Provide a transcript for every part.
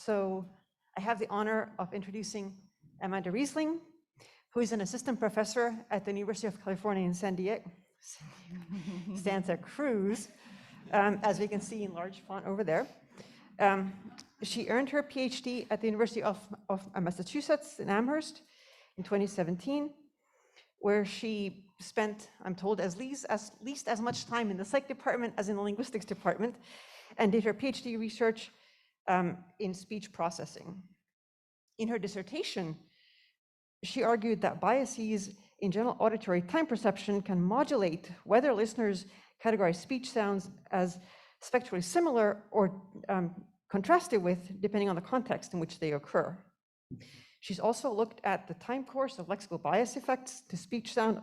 So I have the honor of introducing Amanda Rysling, who is an assistant professor at the University of California in San Diego, Santa Cruz, as we can see in large font over there. She earned her PhD at the University of Massachusetts in Amherst in 2017, where she spent, I'm told, at least as much time in the psych department as in the linguistics department, and did her PhD research in speech processing. In her dissertation, she argued that biases in general auditory time perception can modulate whether listeners categorize speech sounds as spectrally similar or contrasted with, depending on the context in which they occur. She's also looked at the time course of lexical bias effects to speech sound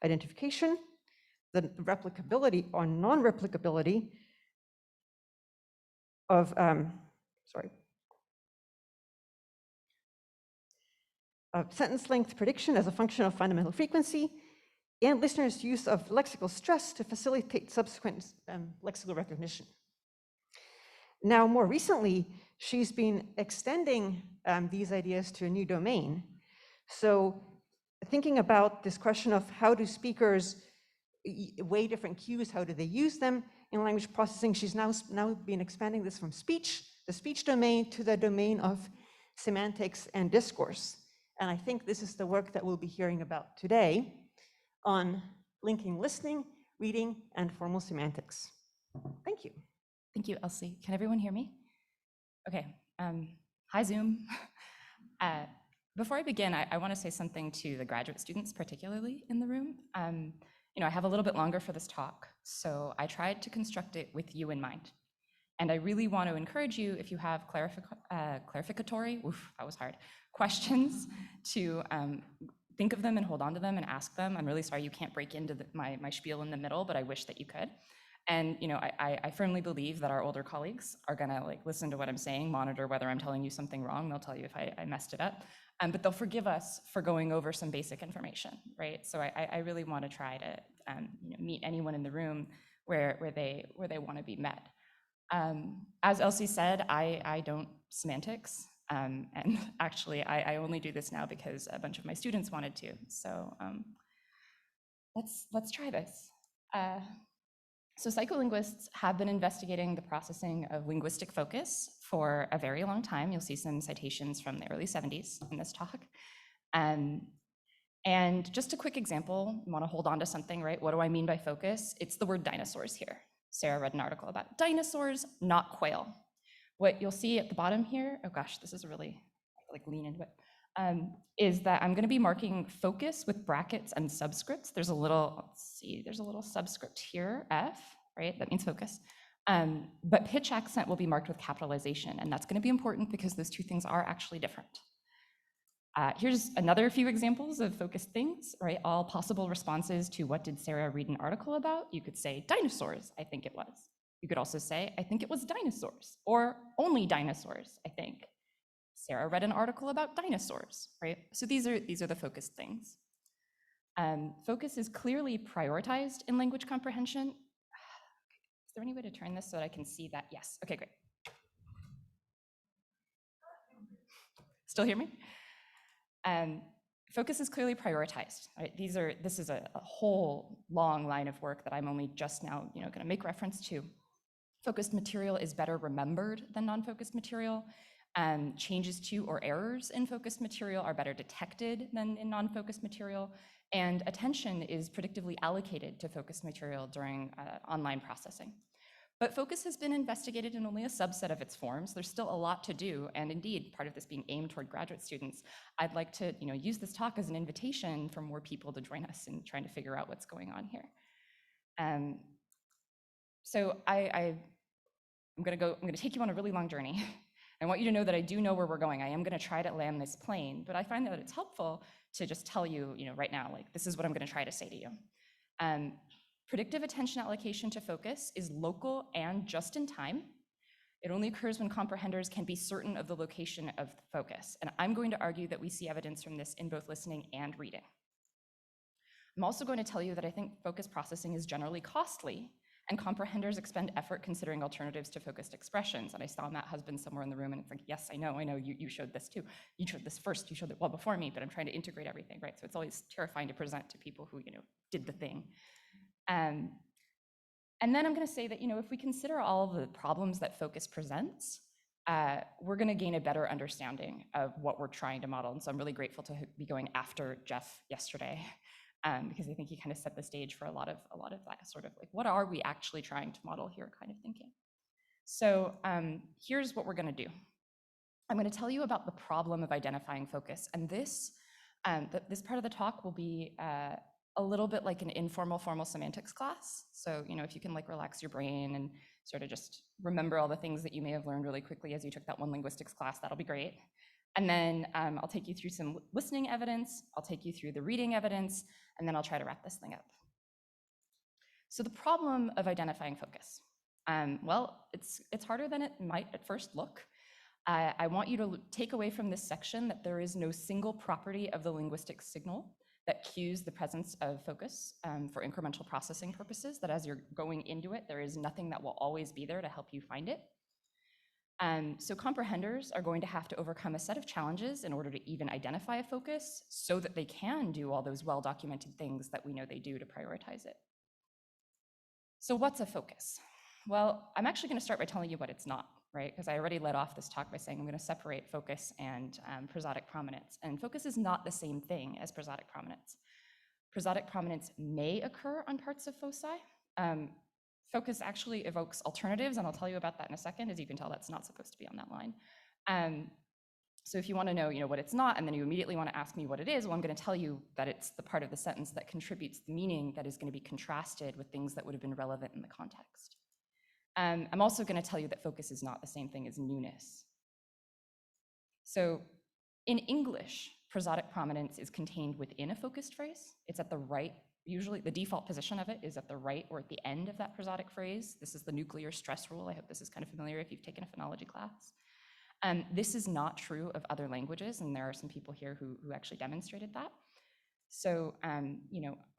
identification, the replicability or non-replicability of, of sentence length prediction as a function of fundamental frequency, and listeners' use of lexical stress to facilitate subsequent lexical recognition. Now, more recently, she's been extending these ideas to a new domain. So thinking about this question of how do speakers weigh different cues, how do they use them in language processing, she's now been expanding this from speech, the speech domain, to the domain of semantics and discourse. And I think this is the work that we'll be hearing about today on linking listening, reading, and formal semantics. Thank you. Thank you, Elsie. Can everyone hear me? Okay. Hi, Zoom. Before I begin, I want to say something to the graduate students, particularly in the room. I have a little bit longer for this talk, so I tried to construct it with you in mind. And I really want to encourage you, if you have clarificatory, that was hard, questions, to think of them and hold on to them and ask them. I'm really sorry you can't break into my spiel in the middle, but I wish that you could. And I firmly believe that our older colleagues are gonna listen to what I'm saying, monitor whether I'm telling you something wrong. They'll tell you if I messed it up, but they'll forgive us for going over some basic information, right? So I really want to try to meet anyone in the room where they want to be met. As Elsie said, I don't semantics, and actually I only do this now because a bunch of my students wanted to. So let's try this. So psycholinguists have been investigating the processing of linguistic focus for a very long time. You'll see some citations from the early 70s in this talk. And just a quick example, you want to hold on to something, right? What do I mean by focus? It's the word dinosaurs here. Sarah read an article about dinosaurs, not quail. What you'll see at the bottom here, oh gosh, this is really lean into it, is that I'm going to be marking focus with brackets and subscripts. There's a little, there's a little subscript here, F, right? That means focus. But pitch accent will be marked with capitalization, and that's going to be important because those two things are actually different. Here's another few examples of focused things, right? All possible responses to what did Sarah read an article about? You could say dinosaurs, I think it was. You could also say, I think it was dinosaurs, or only dinosaurs, I think. Sarah read an article about dinosaurs, right? So these are the focused things. Focus is clearly prioritized in language comprehension. Is there any way to turn this so that I can see that? Yes, okay, great. Still hear me? Focus is clearly prioritized, right? This is a whole long line of work that I'm only just now, gonna make reference to. Focused material is better remembered than non-focused material. Changes to or errors in focused material are better detected than in non-focused material, and attention is predictively allocated to focused material during online processing. But focus has been investigated in only a subset of its forms. There's still a lot to do, and indeed, part of this being aimed toward graduate students, I'd like to use this talk as an invitation for more people to join us in trying to figure out what's going on here. So I'm gonna take you on a really long journey. I want you to know that I do know where we're going. I am going to try to land this plane, but I find that it's helpful to just tell you, right now, this is what I'm going to try to say to you. Predictive attention allocation to focus is local and just in time. It only occurs when comprehenders can be certain of the location of the focus. And I'm going to argue that we see evidence from this in both listening and reading. I'm also going to tell you that I think focus processing is generally costly, And comprehenders expend effort considering alternatives to focused expressions. And I saw Matt Husband somewhere in the room, and it's like, yes, I know, you showed this too. You showed this first, you showed it well before me, but I'm trying to integrate everything, right? So it's always terrifying to present to people who, did the thing. And then I'm gonna say that, if we consider all of the problems that focus presents, we're gonna gain a better understanding of what we're trying to model. And so I'm really grateful to be going after Jeff yesterday, because I think he kind of set the stage for a lot of that sort of like, what are we actually trying to model here kind of thinking. So here's what we're gonna do. I'm gonna tell you about the problem of identifying focus. And this part of the talk will be a little bit like an informal formal semantics class. So, if you can like relax your brain and sort of just remember all the things that you may have learned really quickly as you took that one linguistics class, that'll be great. And then I'll take you through some listening evidence, I'll take you through the reading evidence, and then I'll try to wrap this thing up. So the problem of identifying focus. Well, it's harder than it might at first look. I want you to take away from this section that there is no single property of the linguistic signal that cues the presence of focus for incremental processing purposes, that as you're going into it, there is nothing that will always be there to help you find it. So comprehenders are going to have to overcome a set of challenges in order to even identify a focus so that they can do all those well-documented things that we know they do to prioritize it. So what's a focus? Well, I'm actually going to start by telling you what it's not, right? Because I already led off this talk by saying I'm going to separate focus and prosodic prominence. And focus is not the same thing as prosodic prominence. Prosodic prominence may occur on parts of foci. Focus actually evokes alternatives, and I'll tell you about that in a second. As you can tell, that's not supposed to be on that line. So if you want to know, what it's not, and then you immediately want to ask me what it is, well, I'm going to tell you that it's the part of the sentence that contributes the meaning that is going to be contrasted with things that would have been relevant in the context. I'm also going to tell you that focus is not the same thing as newness. So in English, prosodic prominence is contained within a focused phrase. It's at the right, usually the default position of it is at the right or at the end of that prosodic phrase. This is the nuclear stress rule. I hope this is kind of familiar if you've taken a phonology class. This is not true of other languages, and there are some people here who actually demonstrated that. So, I'm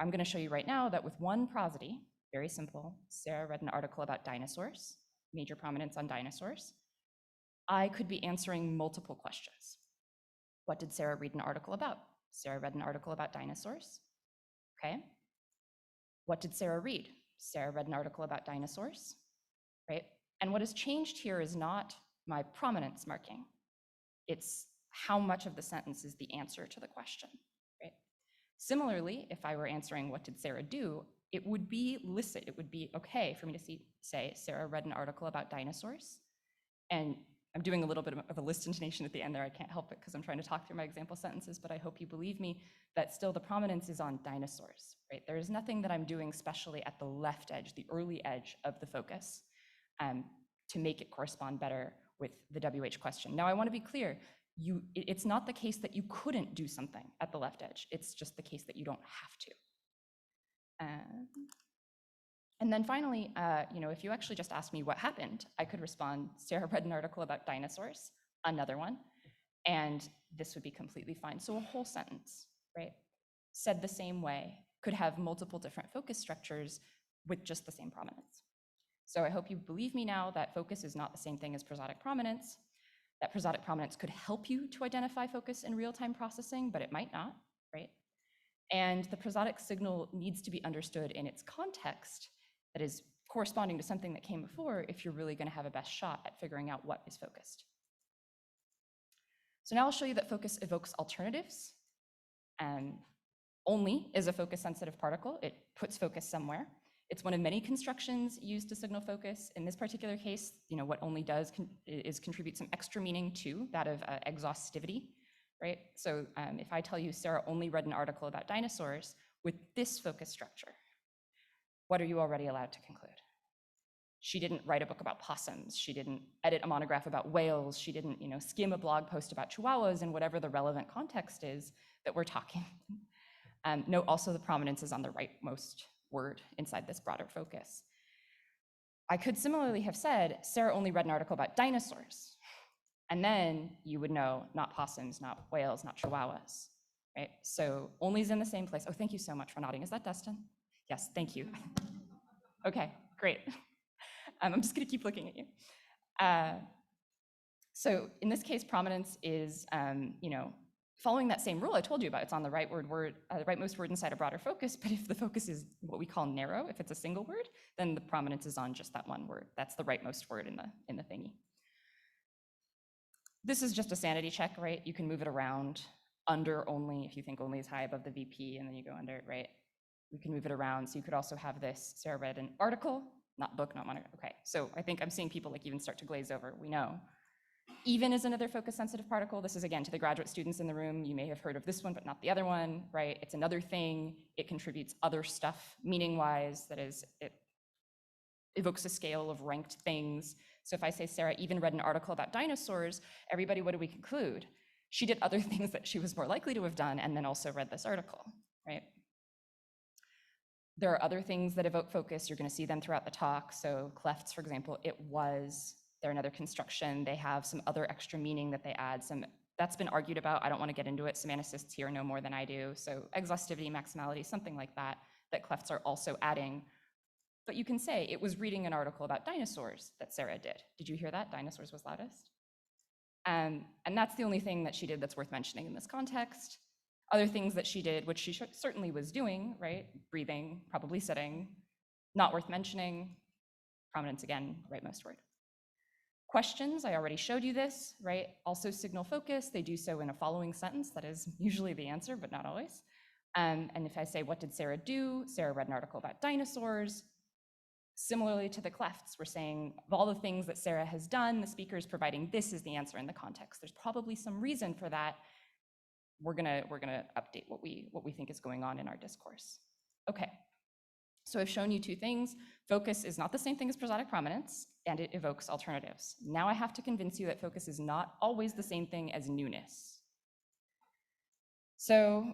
going to show you right now that with one prosody, very simple, Sarah read an article about dinosaurs, major prominence on dinosaurs. I could be answering multiple questions. What did Sarah read an article about? Sarah read an article about dinosaurs. Okay. What did Sarah read? Sarah read an article about dinosaurs, right? And what has changed here is not my prominence marking. It's how much of the sentence is the answer to the question, right? Similarly, if I were answering what did Sarah do, it would be licit. It would be okay for me to say Sarah read an article about dinosaurs. And I'm doing a little bit of a list intonation at the end there. I can't help it because I'm trying to talk through my example sentences, but I hope you believe me that still the prominence is on dinosaurs, right? There is nothing that I'm doing specially at the left edge, the early edge of the focus, to make it correspond better with the WH question. Now, I want to be clear. It's not the case that you couldn't do something at the left edge. It's just the case that you don't have to. And then finally, if you actually just asked me what happened, I could respond, Sarah read an article about dinosaurs, another one, and this would be completely fine. So a whole sentence, right, said the same way, could have multiple different focus structures with just the same prominence. So I hope you believe me now that focus is not the same thing as prosodic prominence, that prosodic prominence could help you to identify focus in real-time processing, but it might not, right? And the prosodic signal needs to be understood in its context that is corresponding to something that came before if you're really going to have a best shot at figuring out what is focused. So now I'll show you that focus evokes alternatives. Only is a focus-sensitive particle. It puts focus somewhere. It's one of many constructions used to signal focus. In this particular case, what only does is contribute some extra meaning to that of exhaustivity, right? So if I tell you Sarah only read an article about dinosaurs with this focus structure, what are you already allowed to conclude? She didn't write a book about possums. She didn't edit a monograph about whales. She didn't, skim a blog post about chihuahuas in whatever the relevant context is that we're talking. Note also the prominence is on the rightmost word inside this broader focus. I could similarly have said, Sarah only read an article about dinosaurs. And then you would know, not possums, not whales, not chihuahuas, right? So only is in the same place. Oh, thank you so much for nodding. Is that Dustin? Yes, thank you. Okay, great. I'm just gonna keep looking at you. So in this case, prominence is, following that same rule I told you about. It's on the rightmost word inside a broader focus, but if the focus is what we call narrow, if it's a single word, then the prominence is on just that one word. That's the rightmost word in the thingy. This is just a sanity check, right? You can move it around under only, if you think only is high above the VP, and then you go under it, right? We can move it around. So you could also have this, Sarah read an article, not book, not monitor. Okay, so I think I'm seeing people like even start to glaze over. We know. Even is another focus sensitive particle. This is again to the graduate students in the room. You may have heard of this one, but not the other one, right? It's another thing. It contributes other stuff meaning wise. That is, it evokes a scale of ranked things. So if I say Sarah even read an article about dinosaurs, everybody, what do we conclude? She did other things that she was more likely to have done and then also read this article, right? There are other things that evoke focus. You're going to see them throughout the talk. So clefts, for example, it was. They're another construction. They have some other extra meaning that they add. That's been argued about. I don't want to get into it. Semanticists here know more than I do. So exhaustivity, maximality, something like that, that clefts are also adding. But you can say it was reading an article about dinosaurs that Sarah did. Did you hear that? Dinosaurs was loudest. And that's the only thing that she did that's worth mentioning in this context. Other things that she did, which she certainly was doing, right? Breathing, probably sitting, not worth mentioning. Prominence again, rightmost word. Questions, I already showed you this, right? Also signal focus, they do so in a following sentence. That is usually the answer, but not always. And if I say, what did Sarah do? Sarah read an article about dinosaurs. Similarly to the clefts, we're saying of all the things that Sarah has done, the speaker is providing this is the answer in the context. There's probably some reason for that. We're gonna update what we think is going on in our discourse. Okay, so I've shown you two things. Focus is not the same thing as prosodic prominence, and it evokes alternatives. Now I have to convince you that focus is not always the same thing as newness. So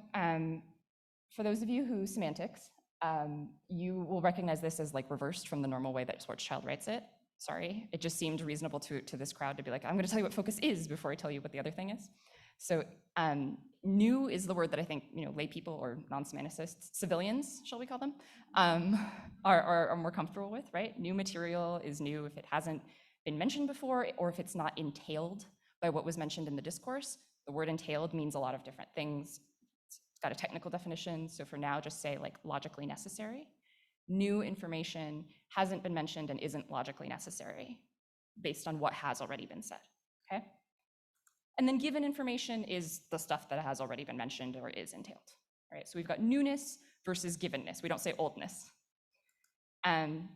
for those of you who semantics, you will recognize this as like reversed from the normal way that Schwarzschild writes it. Sorry, it just seemed reasonable to this crowd to be like, I'm gonna tell you what focus is before I tell you what the other thing is. So new is the word that I think lay people or non-semanticists, civilians, shall we call them, are more comfortable with, right? New material is new if it hasn't been mentioned before or if it's not entailed by what was mentioned in the discourse. The word entailed means a lot of different things. It's got a technical definition, so for now, just say like logically necessary. New information hasn't been mentioned and isn't logically necessary based on what has already been said, okay? And then given information is the stuff that has already been mentioned or is entailed, right? So we've got newness versus givenness. We don't say oldness. And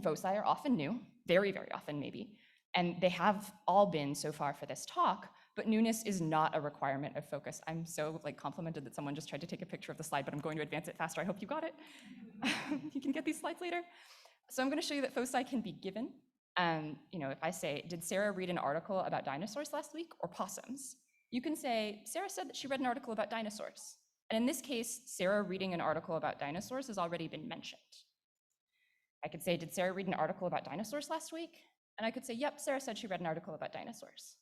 foci are often new, very, very often maybe. And they have all been so far for this talk, but newness is not a requirement of focus. I'm so complimented that someone just tried to take a picture of the slide, but I'm going to advance it faster. I hope you got it. You can get these slides later. So I'm going to show you that foci can be given. If I say, did Sarah read an article about dinosaurs last week or possums? You can say, Sarah said that she read an article about dinosaurs. And in this case, Sarah reading an article about dinosaurs has already been mentioned. I could say, did Sarah read an article about dinosaurs last week? And I could say, yep, Sarah said she read an article about dinosaurs.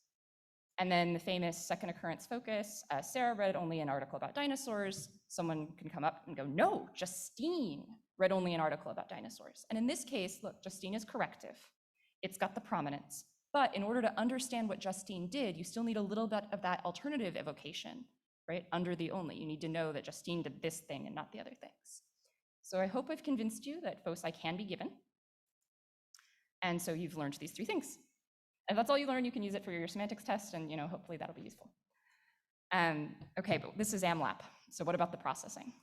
And then the famous second occurrence focus, Sarah read only an article about dinosaurs. Someone can come up and go, no, Justine read only an article about dinosaurs. And in this case, look, Justine is corrective. It's got the prominence. But in order to understand what Justine did, you still need a little bit of that alternative evocation, right? Under the only. You need to know that Justine did this thing and not the other things. So I hope I've convinced you that foci can be given. And so you've learned these three things. If that's all you learn, you can use it for your semantics test, and hopefully that'll be useful. Okay, but this is AMLAP. So what about the processing?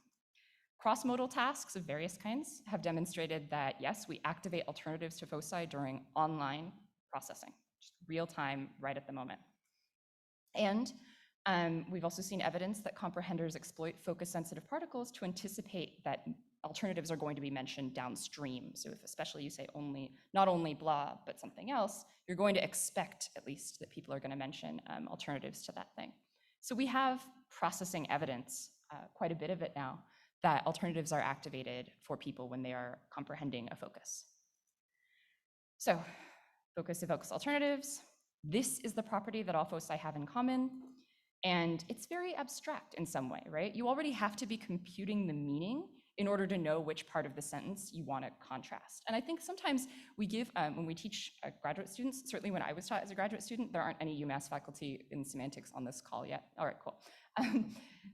Cross-modal tasks of various kinds have demonstrated that, yes, we activate alternatives to foci during online processing, just real time, right at the moment. And we've also seen evidence that comprehenders exploit focus-sensitive particles to anticipate that alternatives are going to be mentioned downstream. So if especially you say not only blah, but something else, you're going to expect at least that people are going to mention alternatives to that thing. So we have processing evidence, quite a bit of it now, that alternatives are activated for people when they are comprehending a focus. So focus evokes alternatives. This is the property that all foci have in common. And it's very abstract in some way, right? You already have to be computing the meaning in order to know which part of the sentence you want to contrast. And I think sometimes we give, when we teach graduate students, certainly when I was taught as a graduate student, there aren't any UMass faculty in semantics on this call yet. All right, cool.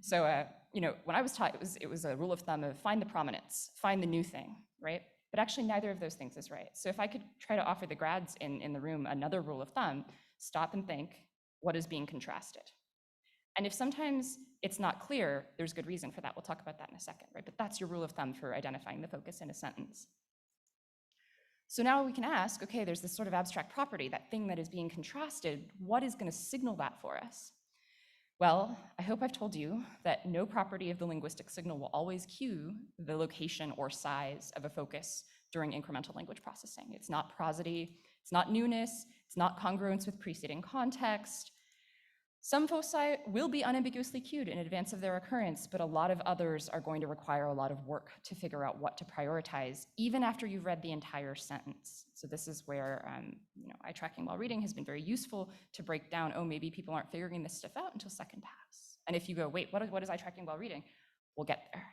So, when I was taught, it was a rule of thumb of find the prominence, find the new thing, right? But actually neither of those things is right. So if I could try to offer the grads in the room another rule of thumb, stop and think, what is being contrasted? And if sometimes it's not clear, there's good reason for that. We'll talk about that in a second, right? But that's your rule of thumb for identifying the focus in a sentence. So now we can ask, okay, there's this sort of abstract property, that thing that is being contrasted, what is going to signal that for us? Well, I hope I've told you that no property of the linguistic signal will always cue the location or size of a focus during incremental language processing. It's not prosody, it's not newness, it's not congruence with preceding context. Some foci will be unambiguously cued in advance of their occurrence, but a lot of others are going to require a lot of work to figure out what to prioritize, even after you've read the entire sentence. So this is where eye tracking while reading has been very useful to break down, oh, maybe people aren't figuring this stuff out until second pass. And if you go, wait, what is eye tracking while reading? We'll get there.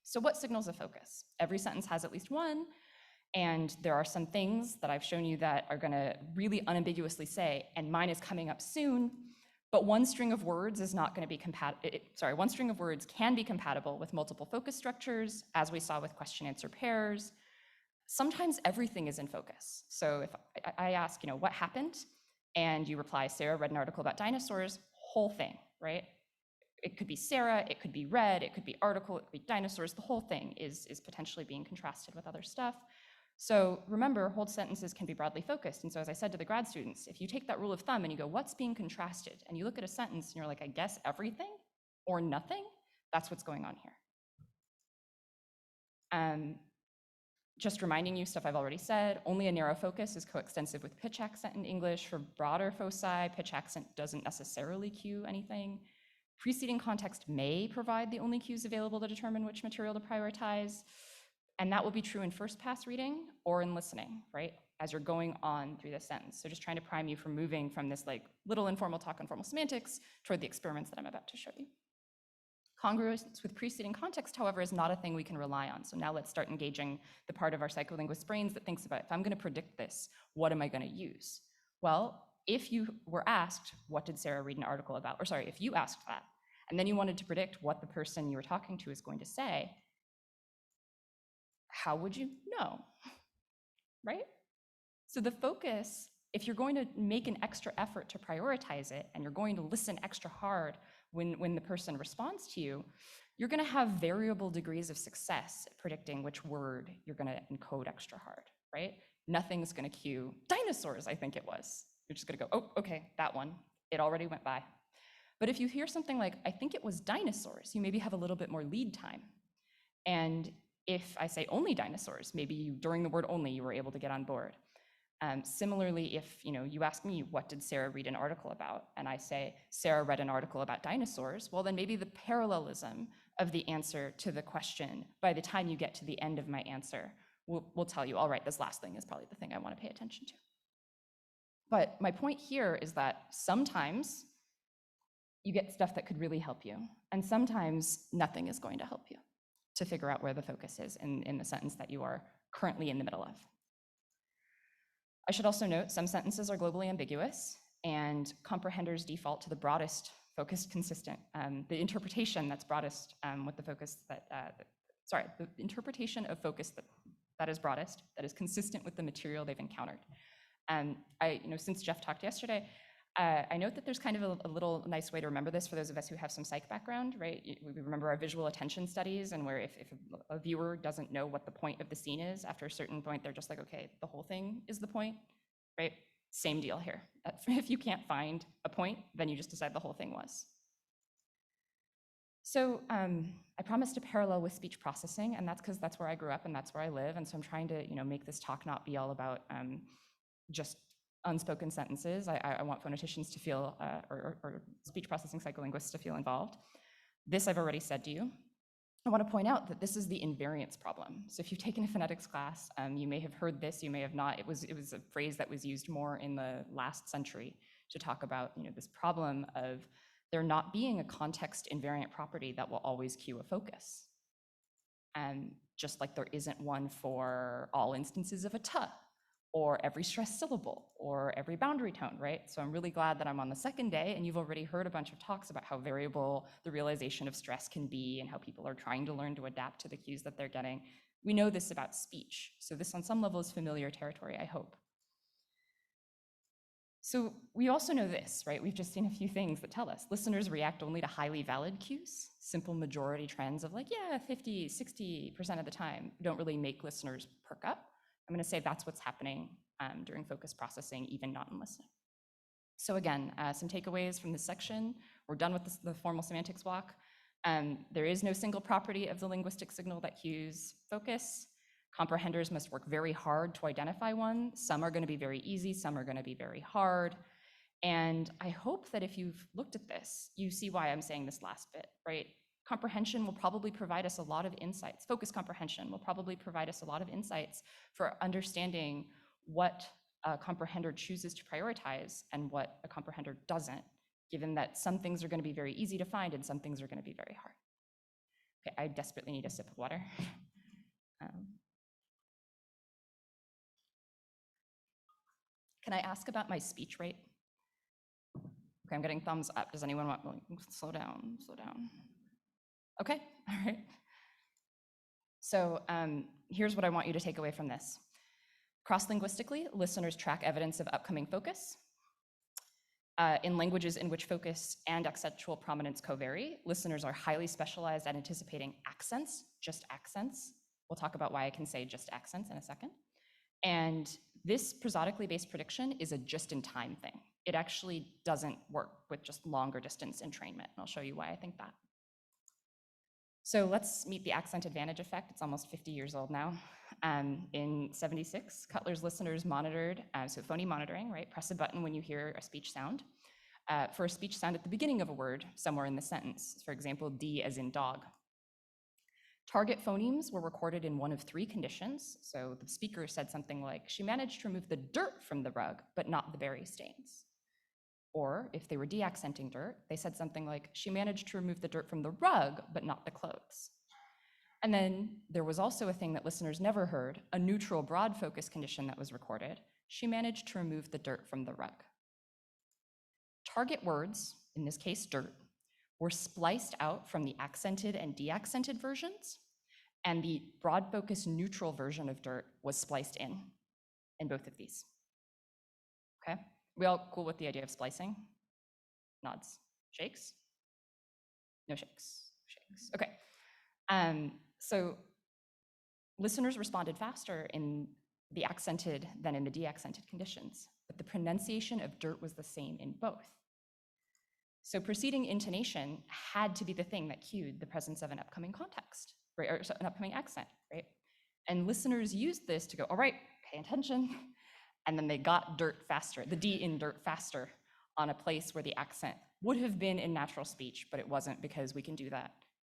So what signals a focus? Every sentence has at least one. And there are some things that I've shown you that are going to really unambiguously say, and mine is coming up soon, but one string of words is not going to be compatible. One string of words can be compatible with multiple focus structures, as we saw with question-answer pairs. Sometimes everything is in focus. So if I ask, what happened? And you reply, Sarah read an article about dinosaurs, whole thing, right? It could be Sarah, it could be read, it could be article, it could be dinosaurs. The whole thing is potentially being contrasted with other stuff. So remember, whole sentences can be broadly focused. And so as I said to the grad students, if you take that rule of thumb and you go, what's being contrasted? And you look at a sentence and you're like, I guess everything or nothing, that's what's going on here. Just reminding you stuff I've already said, only a narrow focus is coextensive with pitch accent in English. For broader foci, pitch accent doesn't necessarily cue anything. Preceding context may provide the only cues available to determine which material to prioritize. And that will be true in first pass reading or in listening, right? As you're going on through the sentence. So just trying to prime you from moving from this like little informal talk on formal semantics toward the experiments that I'm about to show you. Congruence with preceding context, however, is not a thing we can rely on. So now let's start engaging the part of our psycholinguist brains that thinks about, if I'm going to predict this, what am I going to use? Well, if you were asked, what did Sarah read an article about? Or sorry, if you asked that, and then you wanted to predict what the person you were talking to is going to say, how would you know, right? So the focus, if you're going to make an extra effort to prioritize it, and you're going to listen extra hard when the person responds to you, you're going to have variable degrees of success at predicting which word you're going to encode extra hard, right? Nothing's going to cue dinosaurs, I think it was. You're just going to go, oh, okay, that one. It already went by. But if you hear something like, I think it was dinosaurs, you maybe have a little bit more lead time. And if I say only dinosaurs, maybe during the word only, you were able to get on board. Similarly, if you ask me, what did Sarah read an article about? And I say, Sarah read an article about dinosaurs, well, then maybe the parallelism of the answer to the question, by the time you get to the end of my answer, will tell you, all right, this last thing is probably the thing I want to pay attention to. But my point here is that sometimes you get stuff that could really help you, and sometimes nothing is going to help you to figure out where the focus is in the sentence that you are currently in the middle of. I should also note some sentences are globally ambiguous, and comprehenders default to the broadest focused consistent, the interpretation that's broadest with the focus the interpretation of focus that is broadest, that is consistent with the material they've encountered. Since Jeff talked yesterday, I note that there's kind of a little nice way to remember this for those of us who have some psych background, right? We remember our visual attention studies, and where if a viewer doesn't know what the point of the scene is, after a certain point, they're just like, okay, the whole thing is the point, right? Same deal here. If you can't find a point, then you just decide the whole thing was. So I promised to parallel with speech processing, and that's because that's where I grew up and that's where I live. And so I'm trying to make this talk not be all about just unspoken sentences. I want phoneticians to feel, or speech processing psycholinguists to feel involved. This I've already said to you. I want to point out that this is the invariance problem. So if you've taken a phonetics class, you may have heard this, you may have not. It was a phrase that was used more in the last century to talk about this problem of there not being a context invariant property that will always cue a focus. just like there isn't one for all instances of a t, or every stressed syllable, or every boundary tone, right? So I'm really glad that I'm on the second day and you've already heard a bunch of talks about how variable the realization of stress can be and how people are trying to learn to adapt to the cues that they're getting. We know this about speech. So this on some level is familiar territory, I hope. So we also know this, right? We've just seen a few things that tell us listeners react only to highly valid cues. Simple majority trends of like, yeah, 50, 60% of the time don't really make listeners perk up. I'm going to say that's what's happening during focus processing, even not in listening. So again, some takeaways from this section. We're done with the formal semantics walk. There is no single property of the linguistic signal that cues focus. Comprehenders must work very hard to identify one. Some are going to be very easy, some are going to be very hard. And I hope that if you've looked at this, you see why I'm saying this last bit, right? Comprehension will probably provide us a lot of insights. Focus comprehension will probably provide us a lot of insights for understanding what a comprehender chooses to prioritize and what a comprehender doesn't, given that some things are going to be very easy to find and some things are going to be very hard. Okay, I desperately need a sip of water. Can I ask about my speech rate? Okay, I'm getting thumbs up. Does anyone want, slow down, slow down. Okay, all right. So here's what I want you to take away from this. Cross-linguistically, listeners track evidence of upcoming focus. In languages in which focus and accentual prominence co-vary, listeners are highly specialized at anticipating accents, just accents. We'll talk about why I can say just accents in a second. And this prosodically based prediction is a just-in-time thing. It actually doesn't work with just longer distance entrainment, and I'll show you why I think that. So let's meet the accent advantage effect. It's almost 50 years old now. In 76, Cutler's listeners monitored, so phoneme monitoring, right? Press a button when you hear a speech sound. For a speech sound at the beginning of a word, somewhere in the sentence, for example, D as in dog. Target phonemes were recorded in one of three conditions. So the speaker said something like, she managed to remove the dirt from the rug, but not the berry stains. Or if they were de-accenting dirt, they said something like, she managed to remove the dirt from the rug, but not the clothes. And then there was also a thing that listeners never heard, a neutral broad focus condition that was recorded. She managed to remove the dirt from the rug. Target words, in this case dirt, were spliced out from the accented and de-accented versions, and the broad focus neutral version of dirt was spliced in both of these. Okay, we all cool with the idea of splicing? Nods, shakes? No shakes, shakes. Okay, so listeners responded faster in the accented than in the de-accented conditions, but the pronunciation of dirt was the same in both. So preceding intonation had to be the thing that cued the presence of an upcoming context, right, or an upcoming accent, right? And listeners used this to go, all right, pay attention. And then they got dirt faster, the D in dirt faster on a place where the accent would have been in natural speech, but it wasn't because we can do that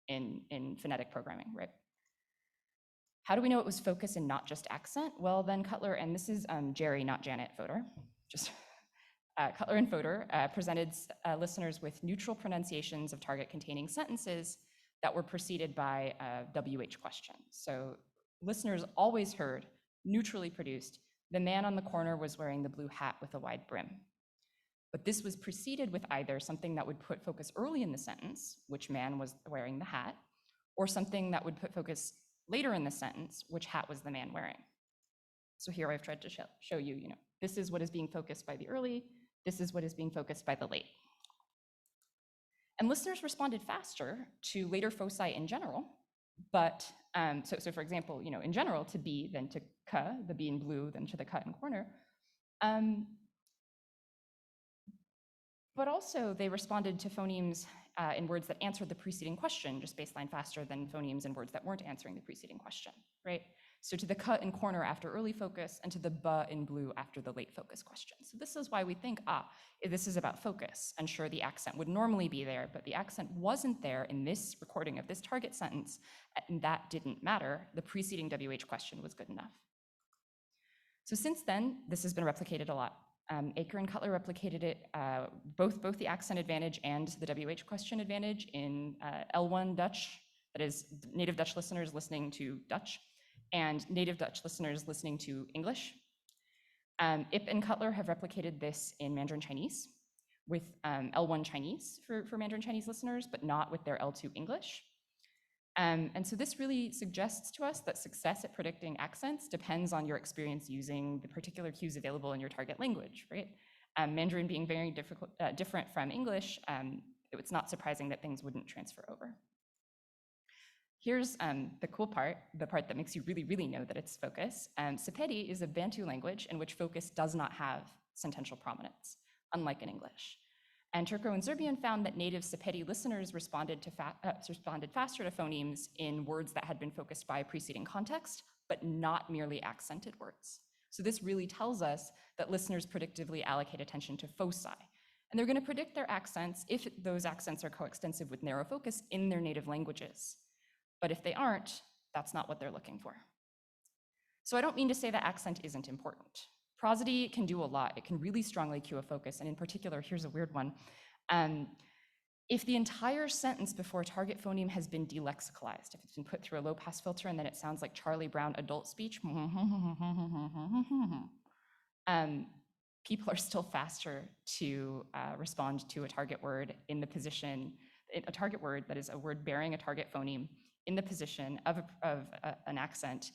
in phonetic programming, right? How do we know it was focus and not just accent? Well, then Cutler, and this is Jerry, not Janet Fodor, just Cutler and Fodor presented listeners with neutral pronunciations of target-containing sentences that were preceded by a WH question. So listeners always heard, neutrally produced, the man on the corner was wearing the blue hat with a wide brim. But this was preceded with either something that would put focus early in the sentence, which man was wearing the hat, or something that would put focus later in the sentence, which hat was the man wearing. So here I've tried to show you, this is what is being focused by the early, this is what is being focused by the late. And listeners responded faster to later foci in general, but so for example, in general to B than to K, the B in blue than to the cut in corner. But also they responded to phonemes in words that answered the preceding question, just baseline faster than phonemes in words that weren't answering the preceding question, right? So to the cut in corner after early focus and to the B in blue after the late focus question. So this is why we think, this is about focus. And sure, the accent would normally be there, but the accent wasn't there in this recording of this target sentence, and that didn't matter. The preceding WH question was good enough. So since then, this has been replicated a lot. Aker and Cutler replicated it, both the accent advantage and the WH question advantage in L1 Dutch, that is native Dutch listeners listening to Dutch and native Dutch listeners listening to English. Ip and Cutler have replicated this in Mandarin Chinese with L1 Chinese for Mandarin Chinese listeners, but not with their L2 English. And so this really suggests to us that success at predicting accents depends on your experience using the particular cues available in your target language, right? Mandarin being very different from English, it's not surprising that things wouldn't transfer over. Here's the cool part, the part that makes you really, really know that it's focus. Sepedi is a Bantu language in which focus does not have sentential prominence, unlike in English. And Turco and Zerbian found that native Sepedi listeners responded faster to phonemes in words that had been focused by a preceding context, but not merely accented words. So this really tells us that listeners predictively allocate attention to foci. And they're going to predict their accents if those accents are coextensive with narrow focus in their native languages. But if they aren't, that's not what they're looking for. So I don't mean to say that accent isn't important. Prosody can do a lot. It can really strongly cue a focus. And in particular, here's a weird one. If the entire sentence before target phoneme has been delexicalized, if it's been put through a low-pass filter and then it sounds like Charlie Brown adult speech, people are still faster to respond to a target word in the position, a target word that is a word bearing a target phoneme in the position of an accent,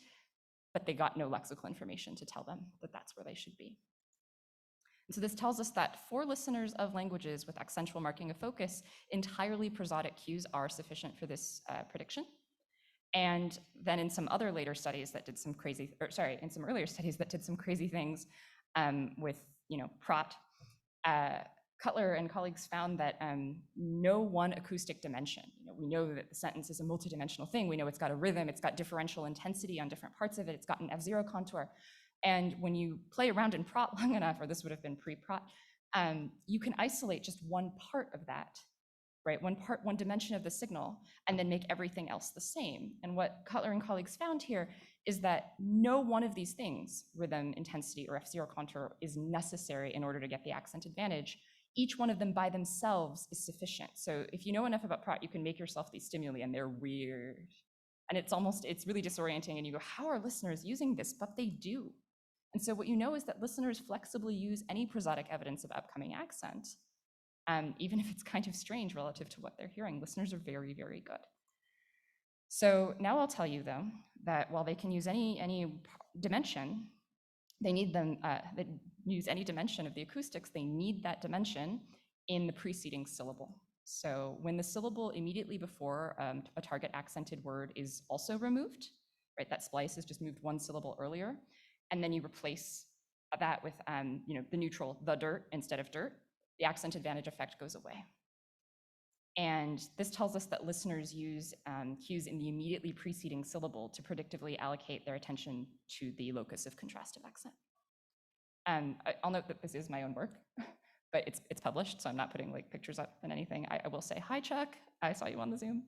but they got no lexical information to tell them that that's where they should be. And so this tells us that for listeners of languages with accentual marking of focus, entirely prosodic cues are sufficient for this prediction. And then in some other later studies that did some crazy, in some earlier studies that did some crazy things with, prot, Cutler and colleagues found that no one acoustic dimension, we know that the sentence is a multidimensional thing. We know it's got a rhythm, it's got differential intensity on different parts of it, it's got an F0 contour. And when you play around in prot long enough, or this would have been pre-prot, you can isolate just one part of that, right? One dimension of the signal, and then make everything else the same. And what Cutler and colleagues found here is that no one of these things, rhythm, intensity, or F0 contour, is necessary in order to get the accent advantage. Each one of them by themselves is sufficient. So if you know enough about prot, you can make yourself these stimuli, and they're weird. And it's really disorienting, and you go, how are listeners using this? But they do. And so what you know is that listeners flexibly use any prosodic evidence of upcoming accent, even if it's kind of strange relative to what they're hearing. Listeners are very, very good. So now I'll tell you, though, that while they can use any dimension, they need them, they use any dimension of the acoustics, they need that dimension in the preceding syllable. So when the syllable immediately before a target accented word is also removed, right, that splice is just moved one syllable earlier, and then you replace that with the neutral, the dirt, instead of dirt, the accent advantage effect goes away. And this tells us that listeners use cues in the immediately preceding syllable to predictively allocate their attention to the locus of contrastive accent. I'll note that this is my own work, but it's published, so I'm not putting like pictures up and anything. I will say, hi, Chuck, I saw you on the Zoom.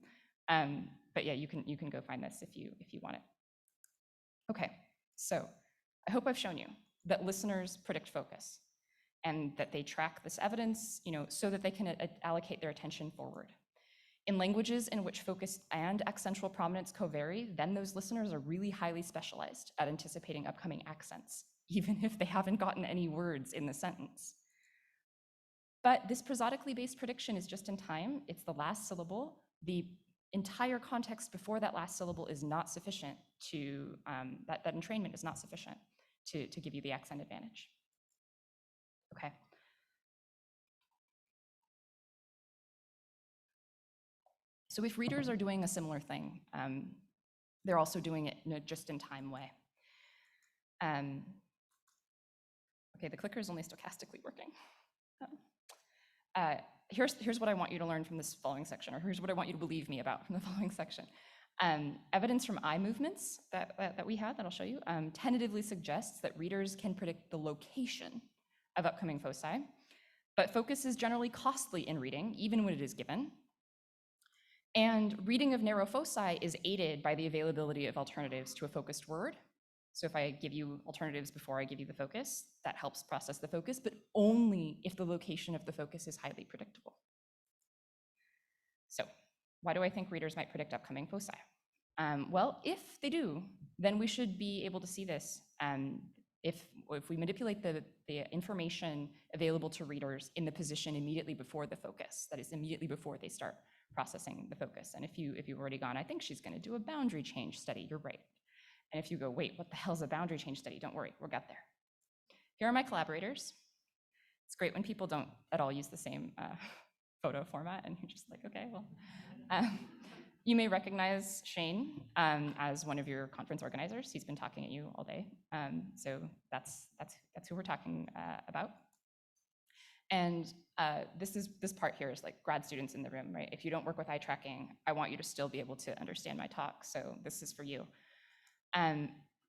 But yeah, you can go find this if you want it. Okay, so I hope I've shown you that listeners predict focus and that they track this evidence, so that they can allocate their attention forward. In languages in which focus and accentual prominence co-vary, then those listeners are really highly specialized at anticipating upcoming accents, even if they haven't gotten any words in the sentence. But this prosodically based prediction is just in time. It's the last syllable. The entire context before that last syllable is not sufficient to, that entrainment is not sufficient to give you the accent advantage. Okay. So if readers are doing a similar thing, they're also doing it in a just-in-time way. Okay, the clicker is only stochastically working. Here's what I want you to learn from this following section, or here's what I want you to believe me about from the following section. Evidence from eye movements that we had, that I'll show you, tentatively suggests that readers can predict the location of upcoming foci, but focus is generally costly in reading, even when it is given. And reading of narrow foci is aided by the availability of alternatives to a focused word. So if I give you alternatives before I give you the focus, that helps process the focus, but only if the location of the focus is highly predictable. So why do I think readers might predict upcoming foci? Well, if they do, then we should be able to see this if we manipulate the information available to readers in the position immediately before the focus, that is immediately before they start processing the focus. And if you've already gone, I think she's going to do a boundary change study, you're right. And if you go, wait, what the hell is a boundary change study? Don't worry, we'll get there. Here are my collaborators. It's great when people don't at all use the same photo format, and you're just like, okay, well. You may recognize Shane as one of your conference organizers. He's been talking at you all day. So that's who we're talking about. And this part here is like grad students in the room, right? If you don't work with eye tracking, I want you to still be able to understand my talk. So this is for you.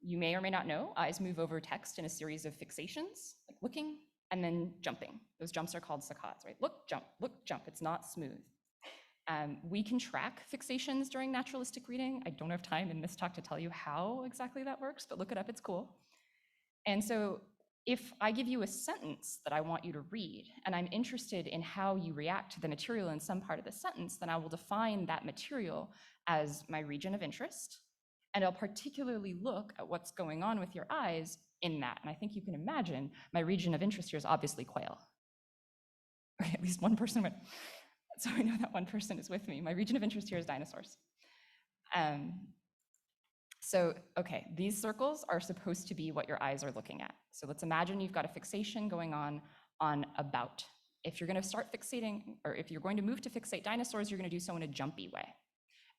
You may or may not know, eyes move over text in a series of fixations, like looking and then jumping. Those jumps are called saccades, right? Look, jump, it's not smooth. We can track fixations during naturalistic reading. I don't have time in this talk to tell you how exactly that works, but look it up, it's cool. And so if I give you a sentence that I want you to read, and I'm interested in how you react to the material in some part of the sentence, then I will define that material as my region of interest, and I'll particularly look at what's going on with your eyes in that. And I think you can imagine my region of interest here is obviously quail. Okay, at least one person went, so I know that one person is with me. My region of interest here is dinosaurs. So, okay, these circles are supposed to be what your eyes are looking at. So let's imagine you've got a fixation going on about. If you're gonna start fixating, or if you're going to move to fixate dinosaurs, you're gonna do so in a jumpy way.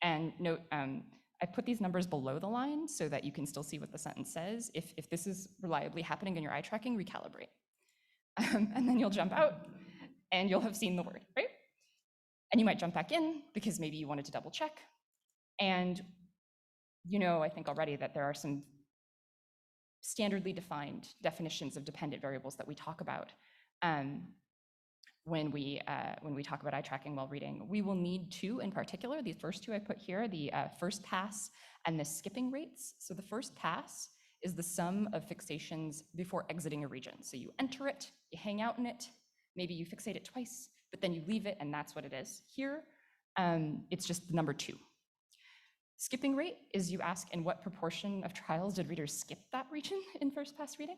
And note, I put these numbers below the line so that you can still see what the sentence says. If this is reliably happening in your eye tracking, recalibrate. And then you'll jump out and you'll have seen the word, right? And you might jump back in because maybe you wanted to double check. And you know, I think already that there are some standardly defined definitions of dependent variables that we talk about when we talk about eye tracking while reading. We will need two in particular. These first two I put here, the first pass and the skipping rates. So the first pass is the sum of fixations before exiting a region. So you enter it, you hang out in it, maybe you fixate it twice, but then you leave it, and that's what it is. Here, it's just the number 2. Skipping rate is you ask in what proportion of trials did readers skip that region in first pass reading?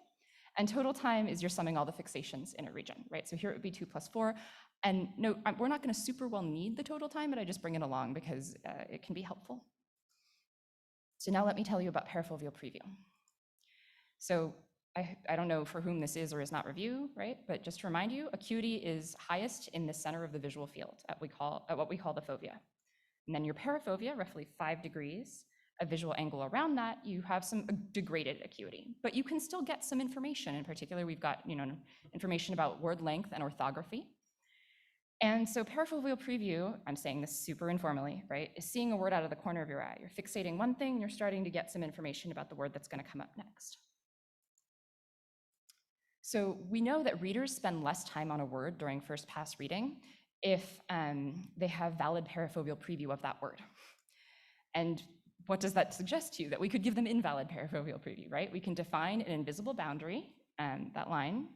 And total time is you're summing all the fixations in a region, right? So here it would be 2 + 4. And no, we're not gonna super well need the total time, but I just bring it along because it can be helpful. So now let me tell you about parafoveal preview. So I don't know for whom this is or is not review, right? But just to remind you, acuity is highest in the center of the visual field at what we call the fovea. And then your parafovea, roughly 5 degrees, a visual angle around that, you have some degraded acuity. But you can still get some information. In particular, we've got information about word length and orthography. And so parafoveal preview, I'm saying this super informally, right, is seeing a word out of the corner of your eye. You're fixating one thing, you're starting to get some information about the word that's going to come up next. So we know that readers spend less time on a word during first pass reading if they have valid parafoveal preview of that word. And what does that suggest to you? That we could give them invalid parafoveal preview, right? We can define an invisible boundary, that line.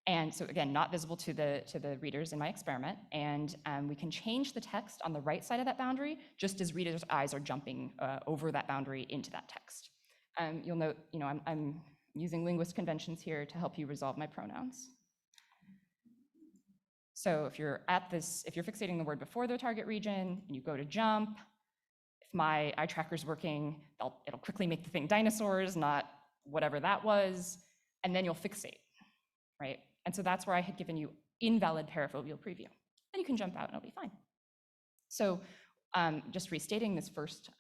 And so again, not visible to the readers in my experiment. And we can change the text on the right side of that boundary, just as readers' eyes are jumping over that boundary into that text. You'll note, I'm using linguist conventions here to help you resolve my pronouns. So if you're fixating the word before the target region and you go to jump, if my eye tracker's working, it'll quickly make the thing dinosaurs, not whatever that was, and then you'll fixate, right? And so that's where I had given you invalid parafoveal preview. Then you can jump out and it'll be fine. So just restating this first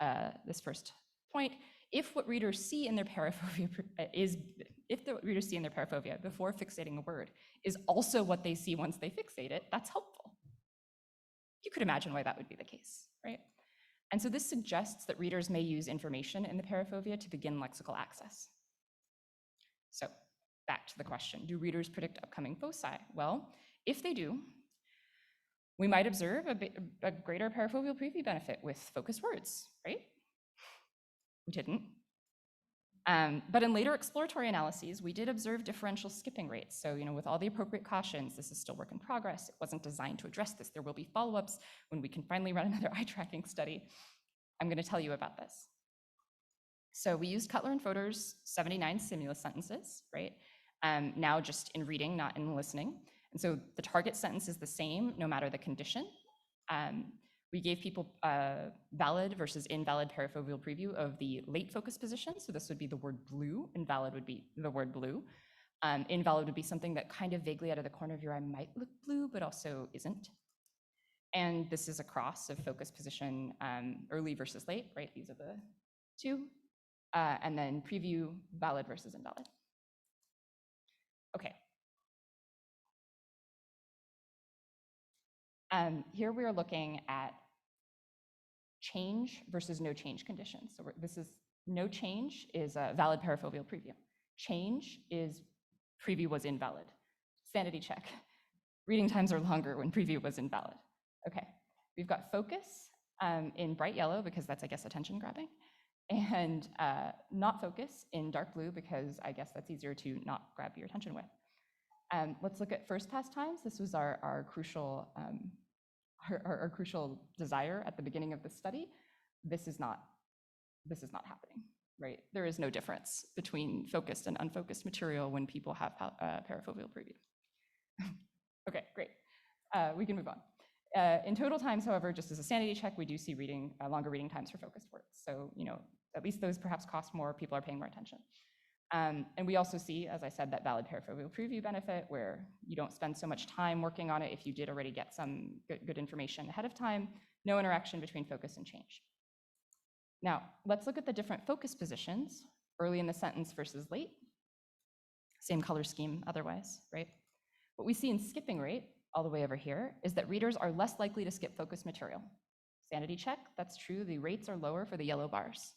point, if what readers see in their parafoveia before fixating a word is also what they see once they fixate it, that's helpful. You could imagine why that would be the case, right? And so this suggests that readers may use information in the parafoveia to begin lexical access. So back to the question, do readers predict upcoming foci? Well, if they do, we might observe a greater parafoveal preview benefit with focused words, right? We didn't. But in later exploratory analyses, we did observe differential skipping rates. So, with all the appropriate cautions, this is still work in progress. It wasn't designed to address this. There will be follow-ups when we can finally run another eye tracking study. I'm going to tell you about this. So we used Cutler and Fodor's 79 stimulus sentences, right? Now just in reading, not in listening. And so the target sentence is the same no matter the condition. We gave people valid versus invalid parafoveal preview of the late focus position. So this would be the word blue, and valid would be the word blue. Invalid would be something that kind of vaguely out of the corner of your eye might look blue, but also isn't. And this is a cross of focus position, early versus late, right? These are the two. And then preview, valid versus invalid. Okay. Here we are looking at change versus no change conditions. So this is no change is a valid parafoveal preview. Change is preview was invalid. Sanity check. Reading times are longer when preview was invalid. Okay, we've got focus in bright yellow because that's, I guess, attention grabbing, and not focus in dark blue because I guess that's easier to not grab your attention with. Let's look at first pass times. This was our crucial our crucial desire at the beginning of the study. This is not happening, right? There is no difference between focused and unfocused material when people have parafoveal preview. Okay, great. We can move on. In total times, however, just as a sanity check, we do see longer reading times for focused works. So, at least those perhaps cost more, people are paying more attention. And we also see, as I said, that valid parafoveal preview benefit where you don't spend so much time working on it if you did already get some good information ahead of time, no interaction between focus and change. Now, let's look at the different focus positions, early in the sentence versus late. Same color scheme otherwise, right? What we see in skipping rate, all the way over here, is that readers are less likely to skip focus material. Sanity check, that's true, the rates are lower for the yellow bars.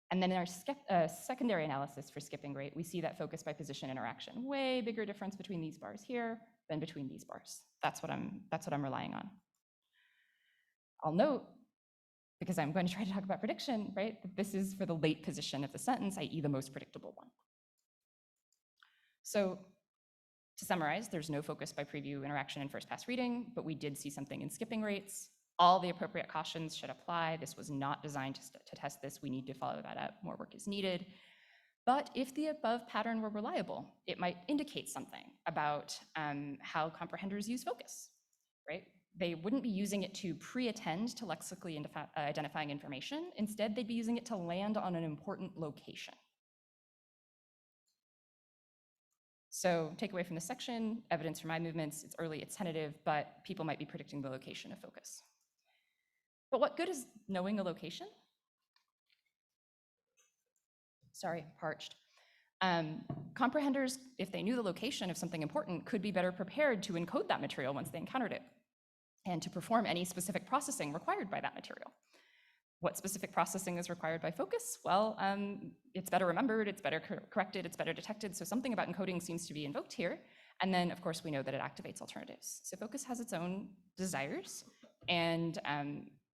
And then in our secondary analysis for skipping rate, we see that focus by position interaction. Way bigger difference between these bars here than between these bars. That's what I'm relying on. I'll note, because I'm going to try to talk about prediction, right, that this is for the late position of the sentence, i.e. the most predictable one. So to summarize, there's no focus by preview interaction in first pass reading, but we did see something in skipping rates. All the appropriate cautions should apply. This was not designed to test this. We need to follow that up. More work is needed. But if the above pattern were reliable, it might indicate something about how comprehenders use focus, right? They wouldn't be using it to pre-attend to lexically identifying information. Instead, they'd be using it to land on an important location. So takeaway from this section, evidence from eye movements, it's early, it's tentative, but people might be predicting the location of focus. But what good is knowing a location? Sorry, parched. Comprehenders, if they knew the location of something important, could be better prepared to encode that material once they encountered it and to perform any specific processing required by that material. What specific processing is required by focus? Well, it's better remembered, it's better corrected, it's better detected. So something about encoding seems to be invoked here. And then, of course, we know that it activates alternatives. So focus has its own desires. And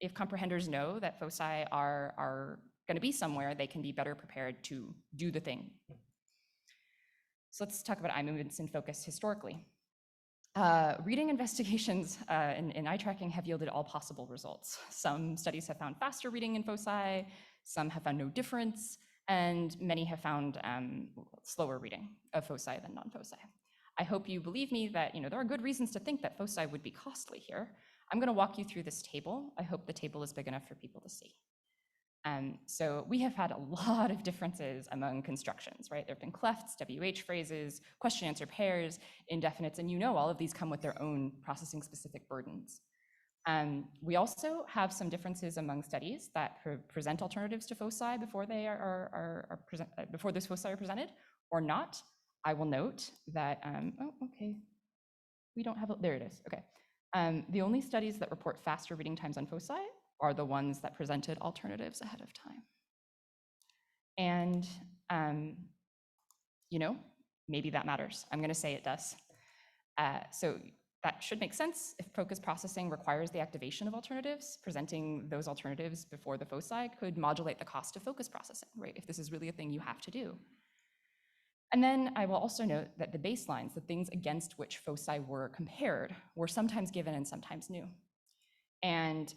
if comprehenders know that foci are going to be somewhere, they can be better prepared to do the thing. So let's talk about eye movements in focus historically. Reading investigations in eye tracking have yielded all possible results. Some studies have found faster reading in foci, some have found no difference, and many have found slower reading of foci than non-foci. I hope you believe me that there are good reasons to think that foci would be costly here. I'm going to walk you through this table. I hope the table is big enough for people to see. So we have had a lot of differences among constructions, right? There have been clefts, WH phrases, question-answer pairs, indefinites, and all of these come with their own processing-specific burdens. We also have some differences among studies that present alternatives to foci before they before those foci are presented, or not. I will note that, we don't have, there it is, okay. The only studies that report faster reading times on foci are the ones that presented alternatives ahead of time. And, maybe that matters. I'm gonna say it does. So that should make sense if focus processing requires the activation of alternatives. Presenting those alternatives before the foci could modulate the cost of focus processing, right? If this is really a thing you have to do. And then I will also note that the baselines, the things against which foci were compared, were sometimes given and sometimes new. And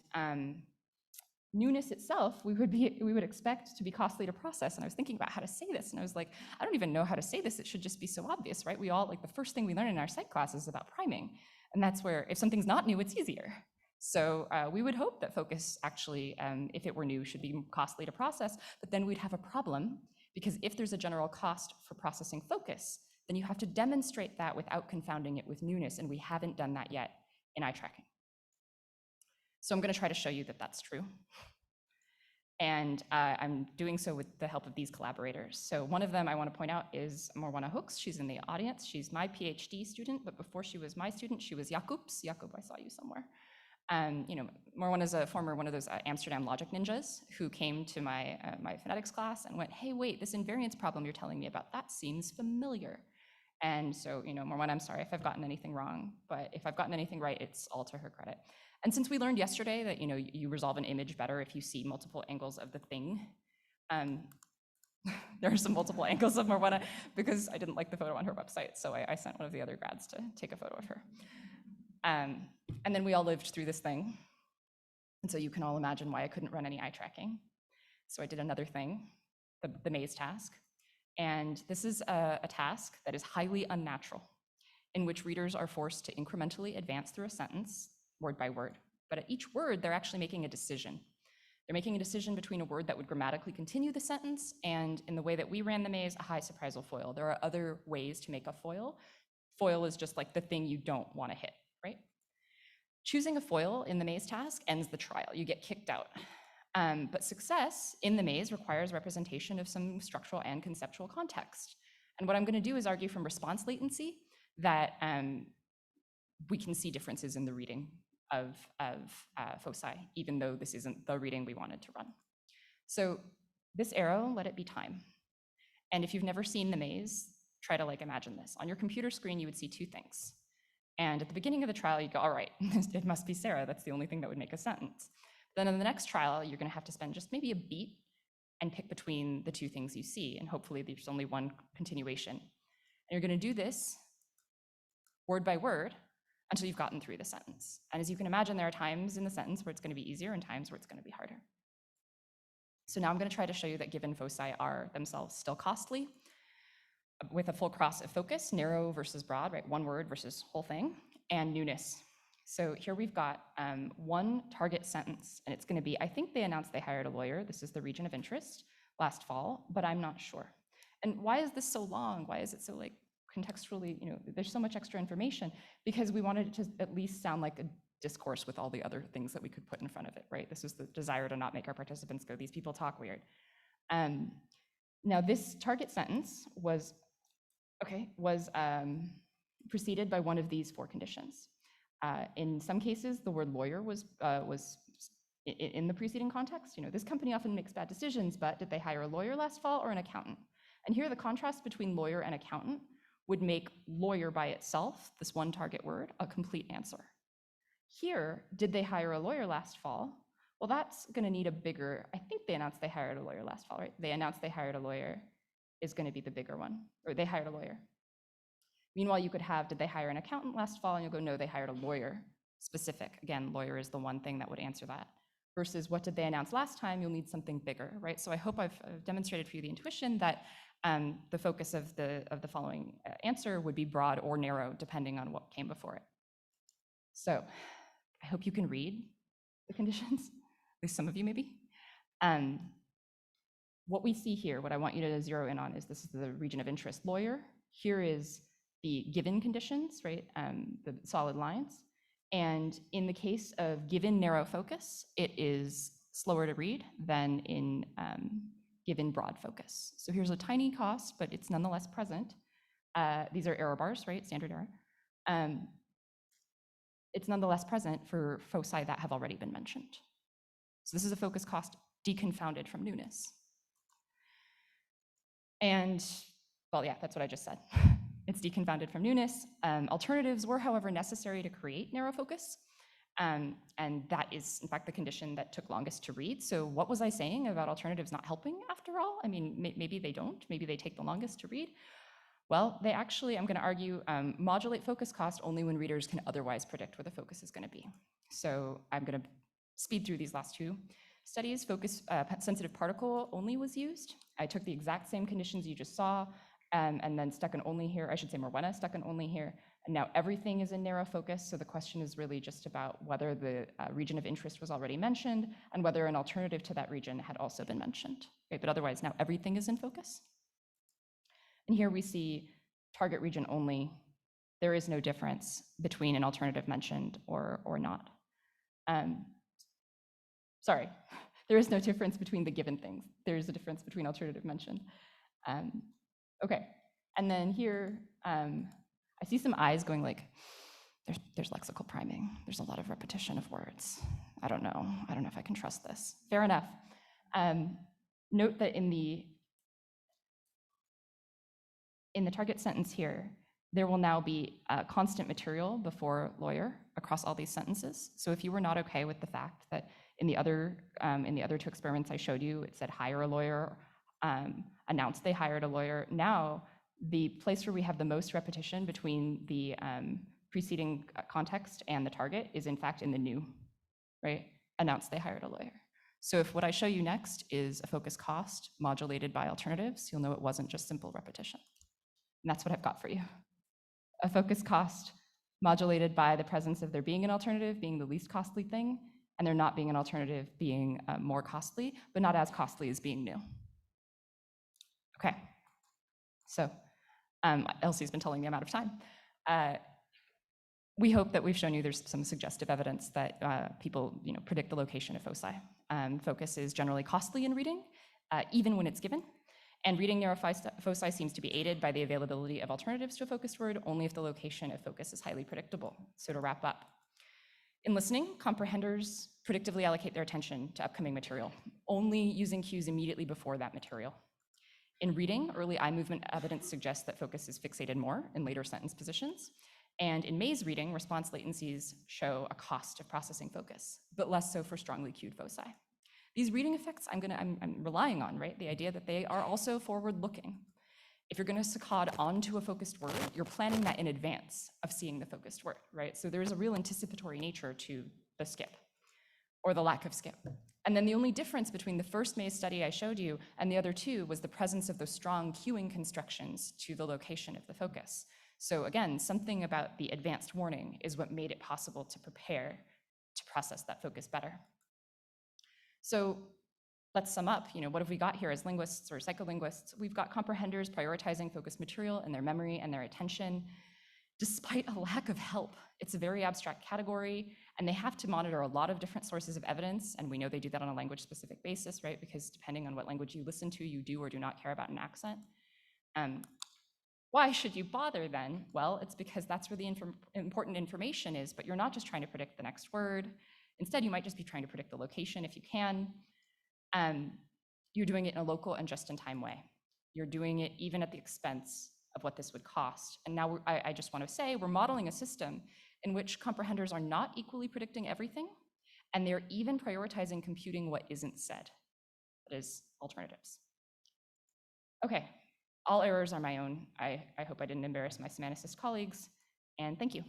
newness itself, we would expect to be costly to process. And I was thinking about how to say this, and I was like, I don't even know how to say this. It should just be so obvious, right? We all, like, the first thing we learn in our psych class is about priming. And that's where, if something's not new, it's easier. So we would hope that focus actually, if it were new, should be costly to process, but then we'd have a problem, because if there's a general cost for processing focus, then you have to demonstrate that without confounding it with newness, and we haven't done that yet in eye tracking. So I'm going to try to show you that that's true. And I'm doing so with the help of these collaborators. So one of them I want to point out is Morwana Hooks. She's in the audience. She's my PhD student, but before she was my student, she was Jakub's. Jakub, I saw you somewhere. Morwana is a former one of those Amsterdam logic ninjas who came to my phonetics class and went, hey, wait, this invariance problem you're telling me about, that seems familiar. And so, Morwana, I'm sorry if I've gotten anything wrong, but if I've gotten anything right, it's all to her credit. And since we learned yesterday that, you resolve an image better if you see multiple angles of the thing, there are some multiple angles of Morwana because I didn't like the photo on her website, so I sent one of the other grads to take a photo of her. And then we all lived through this thing. And so you can all imagine why I couldn't run any eye tracking. So I did another thing, the maze task. And this is a task that is highly unnatural, in which readers are forced to incrementally advance through a sentence, word by word. But at each word, they're actually making a decision. They're making a decision between a word that would grammatically continue the sentence and, in the way that we ran the maze, a high surprisal foil. There are other ways to make a foil. Foil is just like the thing you don't want to hit, right? Choosing a foil in the maze task ends the trial. You get kicked out. But success in the maze requires representation of some structural and conceptual context. And what I'm going to do is argue from response latency that we can see differences in the reading of foci, even though this isn't the reading we wanted to run. So this arrow, let it be time. And if you've never seen the maze, try to imagine this. On your computer screen, you would see two things. And at the beginning of the trial, you go, all right, it must be Sarah. That's the only thing that would make a sentence. Then in the next trial, you're going to have to spend just maybe a beat and pick between the two things you see. And hopefully there's only one continuation. And you're going to do this word by word until you've gotten through the sentence. And as you can imagine, there are times in the sentence where it's going to be easier and times where it's going to be harder. So now I'm going to try to show you that given foci are themselves still costly, with a full cross of focus, narrow versus broad, right? One word versus whole thing, and newness. So here we've got one target sentence, and it's going to be, I think they announced they hired a lawyer. This is the region of interest last fall, but I'm not sure. And why is this so long? Why is it so contextually, there's so much extra information? Because we wanted it to at least sound like a discourse with all the other things that we could put in front of it, right? This was the desire to not make our participants go, these people talk weird. Now this target sentence was preceded by one of these four conditions. In some cases, the word lawyer was in the preceding context. This company often makes bad decisions, but did they hire a lawyer last fall or an accountant? And here the contrast between lawyer and accountant would make lawyer by itself, this one target word, a complete answer. Here, did they hire a lawyer last fall? Well, that's going to need a bigger, I think they announced they hired a lawyer last fall, right? They announced they hired a lawyer is going to be the bigger one, or they hired a lawyer. Meanwhile, you could have, did they hire an accountant last fall? And you'll go, no, they hired a lawyer, specific. Again, lawyer is the one thing that would answer that. Versus what did they announce last time? You'll need something bigger, right? So I hope I've demonstrated for you the intuition that the focus of the following answer would be broad or narrow, depending on what came before it. So I hope you can read the conditions, at least some of you maybe. What we see here, what I want you to zero in on is this is the region of interest lawyer. Here is the given conditions, right? The solid lines. And in the case of given narrow focus, it is slower to read than in given broad focus. So here's a tiny cost, but it's nonetheless present. These are error bars, right? Standard error. It's nonetheless present for foci that have already been mentioned. So this is a focus cost deconfounded from newness. And, well, yeah, that's what I just said. It's deconfounded from newness. Alternatives were, however, necessary to create narrow focus. And that is, in fact, the condition that took longest to read. So what was I saying about alternatives not helping after all? I mean, maybe they don't. Maybe they take the longest to read. Well, they actually, I'm going to argue, modulate focus cost only when readers can otherwise predict where the focus is going to be. So I'm going to speed through these last two studies. Focus sensitive particle only was used. I took the exact same conditions you just saw and then stuck an only here. I should say Morwenna stuck an only here. And now everything is in narrow focus. So the question is really just about whether the region of interest was already mentioned and whether an alternative to that region had also been mentioned. Okay, but otherwise now everything is in focus. And here we see target region only. There is no difference between an alternative mentioned or not. Sorry, there is no difference between the given things. There is a difference between alternative mentioned. Okay, and then here, I see some eyes going like, there's lexical priming. There's a lot of repetition of words. I don't know if I can trust this. Fair enough. Note that in the target sentence here, there will now be constant material before lawyer across all these sentences. So if you were not okay with the fact that in the other two experiments I showed you, it said hire a lawyer, announced they hired a lawyer. Now, the place where we have the most repetition between the preceding context and the target is in fact in the new, right? Announced they hired a lawyer. So if what I show you next is a focus cost modulated by alternatives, you'll know it wasn't just simple repetition. And that's what I've got for you. A focus cost modulated by the presence of there being an alternative being the least costly thing, and there not being an alternative being more costly, but not as costly as being new. Okay, so Elsie's been telling me I'm out of time. We hope that we've shown you there's some suggestive evidence that people predict the location of foci. Focus is generally costly in reading, even when it's given. And reading narrow foci seems to be aided by the availability of alternatives to a focused word only if the location of focus is highly predictable. So to wrap up, in listening, comprehenders predictively allocate their attention to upcoming material, only using cues immediately before that material. In reading, early eye movement evidence suggests that focus is fixated more in later sentence positions. And in maze reading, response latencies show a cost of processing focus, but less so for strongly cued foci. These reading effects I'm relying on, right? The idea that they are also forward-looking. If you're going to saccade onto a focused word, you're planning that in advance of seeing the focused word, right? So there is a real anticipatory nature to the skip or the lack of skip. And then the only difference between the first maze study I showed you and the other two was the presence of those strong cueing constructions to the location of the focus. So again, something about the advanced warning is what made it possible to prepare to process that focus better. So let's sum up, what have we got here as linguists or psycholinguists? We've got comprehenders prioritizing focused material in their memory and their attention, despite a lack of help. It's a very abstract category, and they have to monitor a lot of different sources of evidence, and we know they do that on a language-specific basis, right? Because depending on what language you listen to, you do or do not care about an accent. Why should you bother then? Well, it's because that's where the important information is, but you're not just trying to predict the next word. Instead, you might just be trying to predict the location if you can. You're doing it in a local and just-in-time way. You're doing it even at the expense of what this would cost. And now I just want to say we're modeling a system in which comprehenders are not equally predicting everything, and they're even prioritizing computing what isn't said, that is, alternatives. Okay, all errors are my own. I hope I didn't embarrass my semanticist colleagues, and thank you.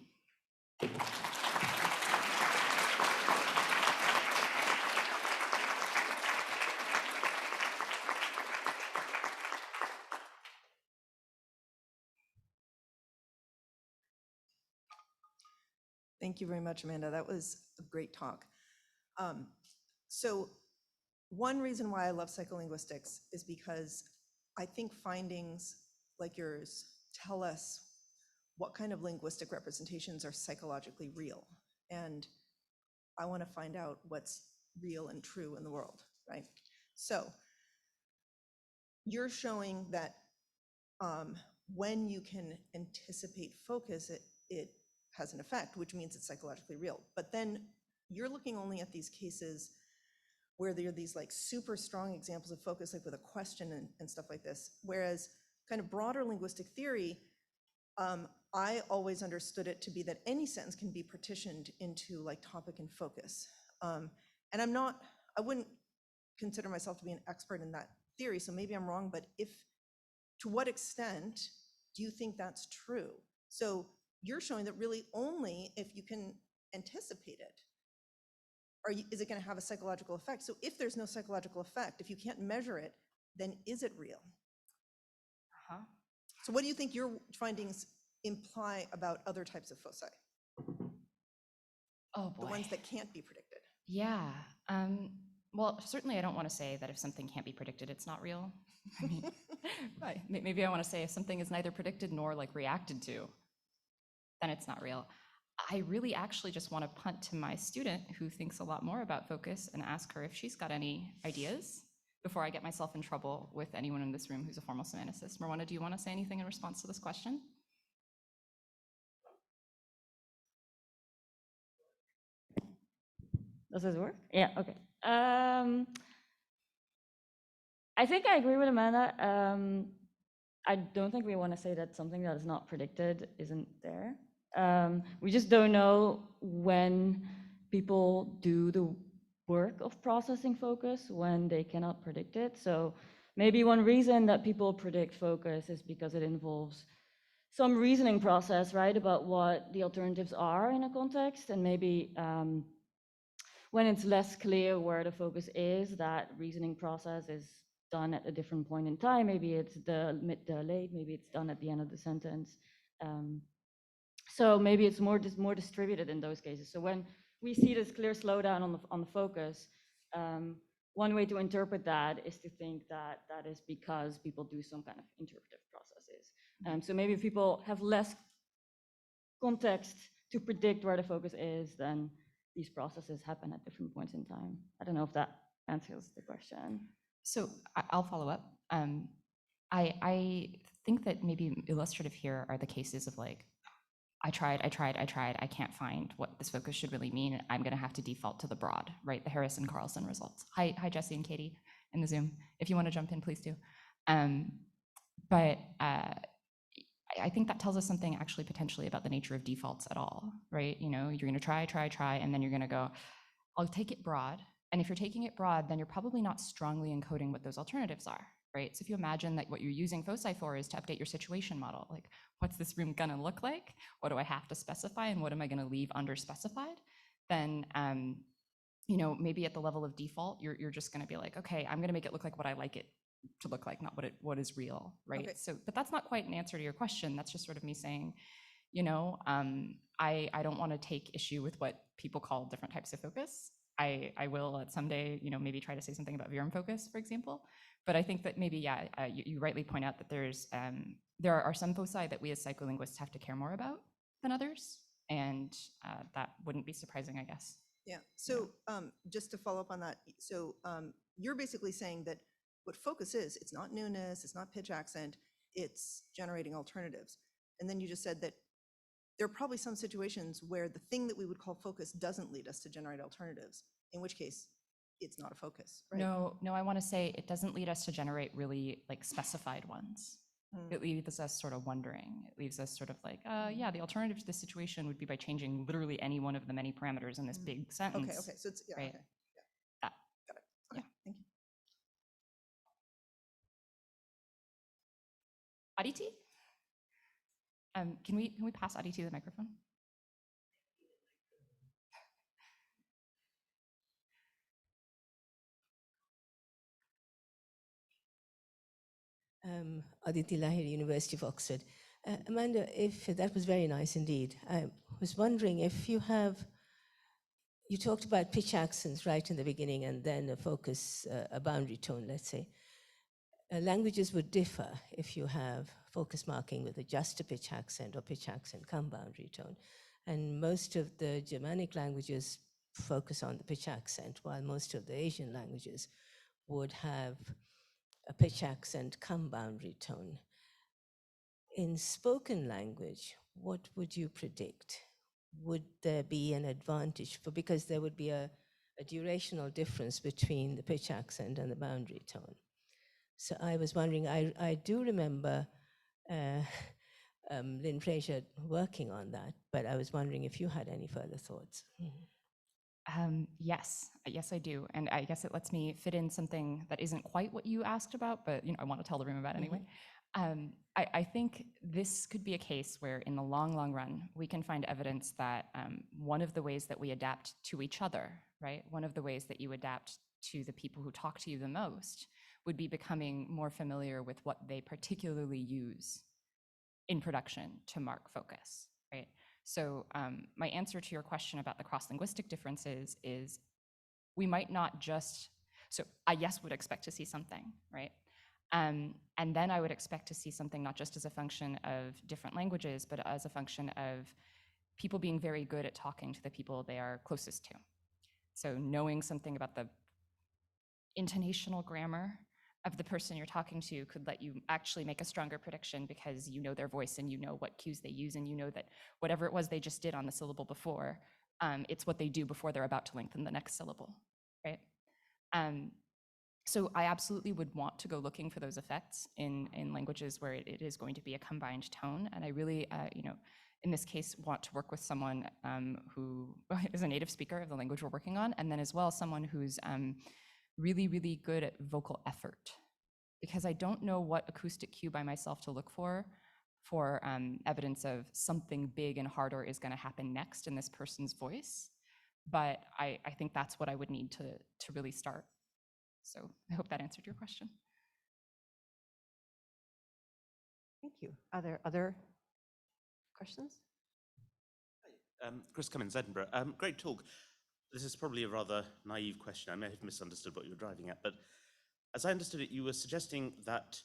Thank you very much, Amanda. That was a great talk. So one reason why I love psycholinguistics is because I think findings like yours tell us what kind of linguistic representations are psychologically real. And I want to find out what's real and true in the world, right? So you're showing that when you can anticipate focus, it has an effect, which means it's psychologically real. But then you're looking only at these cases where there are these like super strong examples of focus, like with a question and stuff like this. Whereas kind of broader linguistic theory I always understood it to be that any sentence can be partitioned into like topic and focus. And I wouldn't consider myself to be an expert in that theory, so maybe I'm wrong, but to what extent do you think that's true? So you're showing that really only if you can anticipate it, is it going to have a psychological effect? So if there's no psychological effect, if you can't measure it, then is it real? Uh-huh. So what do you think your findings imply about other types of foci? Oh boy. The ones that can't be predicted. Yeah. Well, certainly I don't want to say that if something can't be predicted, it's not real. I mean, maybe I want to say if something is neither predicted nor like reacted to, then it's not real. I really actually just want to punt to my student who thinks a lot more about focus and ask her if she's got any ideas before I get myself in trouble with anyone in this room who's a formal semanticist. Marwana, do you want to say anything in response to this question? Does this work? Yeah, okay. I think I agree with Amanda. I don't think we want to say that something that is not predicted isn't there. We just don't know when people do the work of processing focus when they cannot predict it. So maybe one reason that people predict focus is because it involves some reasoning process, right, about what the alternatives are in a context, and maybe when it's less clear where the focus is, that reasoning process is done at a different point in time. Maybe it's the mid, the late, maybe it's done at the end of the sentence. So maybe it's more distributed in those cases. So when we see this clear slowdown on the focus, one way to interpret that is to think that that is because people do some kind of interpretive processes. So maybe if people have less context to predict where the focus is, then these processes happen at different points in time. I don't know if that answers the question. So I'll follow up. I think that maybe illustrative here are the cases of like, I tried, I can't find what this focus should really mean. I'm gonna have to default to the broad, right? The Harrison-Carlson results. Hi, Jesse and Katie in the Zoom. If you wanna jump in, please do. But I think that tells us something actually potentially about the nature of defaults at all, right? You know, you're gonna try, and then you're gonna go, I'll take it broad. And if you're taking it broad, then you're probably not strongly encoding what those alternatives are, right? So if you imagine that what you're using foci for is to update your situation model, like what's this room gonna look like? What do I have to specify and what am I gonna leave underspecified? Then, you know, maybe at the level of default, you're just gonna be like, okay, I'm gonna make it look like what I like it to look like, not what is real, right? Okay. So, but that's not quite an answer to your question. That's just sort of me saying, you know, I don't want to take issue with what people call different types of focus. I will at someday, you know, maybe try to say something about VRM focus, for example. But I think that maybe, yeah, you rightly point out that there are some foci that we as psycholinguists have to care more about than others, and that wouldn't be surprising, I guess. Yeah, so just to follow up on that, so you're basically saying that what focus is, it's not newness, it's not pitch accent, it's generating alternatives. And then you just said that there are probably some situations where the thing that we would call focus doesn't lead us to generate alternatives, in which case it's not a focus, right? No, I want to say it doesn't lead us to generate really like specified ones. It leaves us sort of wondering. It leaves us sort of like, yeah, the alternative to this situation would be by changing literally any one of the many parameters in this big sentence. Okay, so it's, yeah, right? okay, yeah. That. Got it. Okay, thank you. Aditi? Can we pass Aditi the microphone? Aditi Lahiri, University of Oxford. Amanda, if that was very nice indeed. I was wondering if you talked about pitch accents right in the beginning and then a focus, a boundary tone, let's say. Languages would differ if you have focus marking with a just a pitch accent or pitch accent come boundary tone. And most of the Germanic languages focus on the pitch accent, while most of the Asian languages would have a pitch accent come boundary tone. In spoken language, what would you predict? Would there be an advantage because there would be a durational difference between the pitch accent and the boundary tone? So I was wondering, I do remember Lynn Fraser working on that, but I was wondering if you had any further thoughts. Yes, I do. And I guess it lets me fit in something that isn't quite what you asked about, but I want to tell the room about anyway. I think this could be a case where in the long run, we can find evidence that one of the ways that we adapt to each other, right? One of the ways that you adapt to the people who talk to you the most would be becoming more familiar with what they particularly use in production to mark focus, right? So my answer to your question about the cross-linguistic differences is we might not just, so I, yes, would expect to see something, right? And then I would expect to see something not just as a function of different languages, but as a function of people being very good at talking to the people they are closest to. So knowing something about the intonational grammar of the person you're talking to could let you actually make a stronger prediction because you know their voice and you know what cues they use and you know that whatever it was they just did on the syllable before, it's what they do before they're about to lengthen the next syllable, right? So I absolutely would want to go looking for those effects in languages where it is going to be a combined tone. And I really, in this case, want to work with someone who is a native speaker of the language we're working on, and then as well someone who's really good at vocal effort, because I don't know what acoustic cue by myself to look for evidence of something big and harder is going to happen next in this person's voice. But I think that's what I would need to really start. So I hope that answered your question. Thank you. Are there other questions? Chris Cummins, Edinburgh. Great talk. This is probably a rather naive question. I may have misunderstood what you were driving at, but as I understood it, you were suggesting that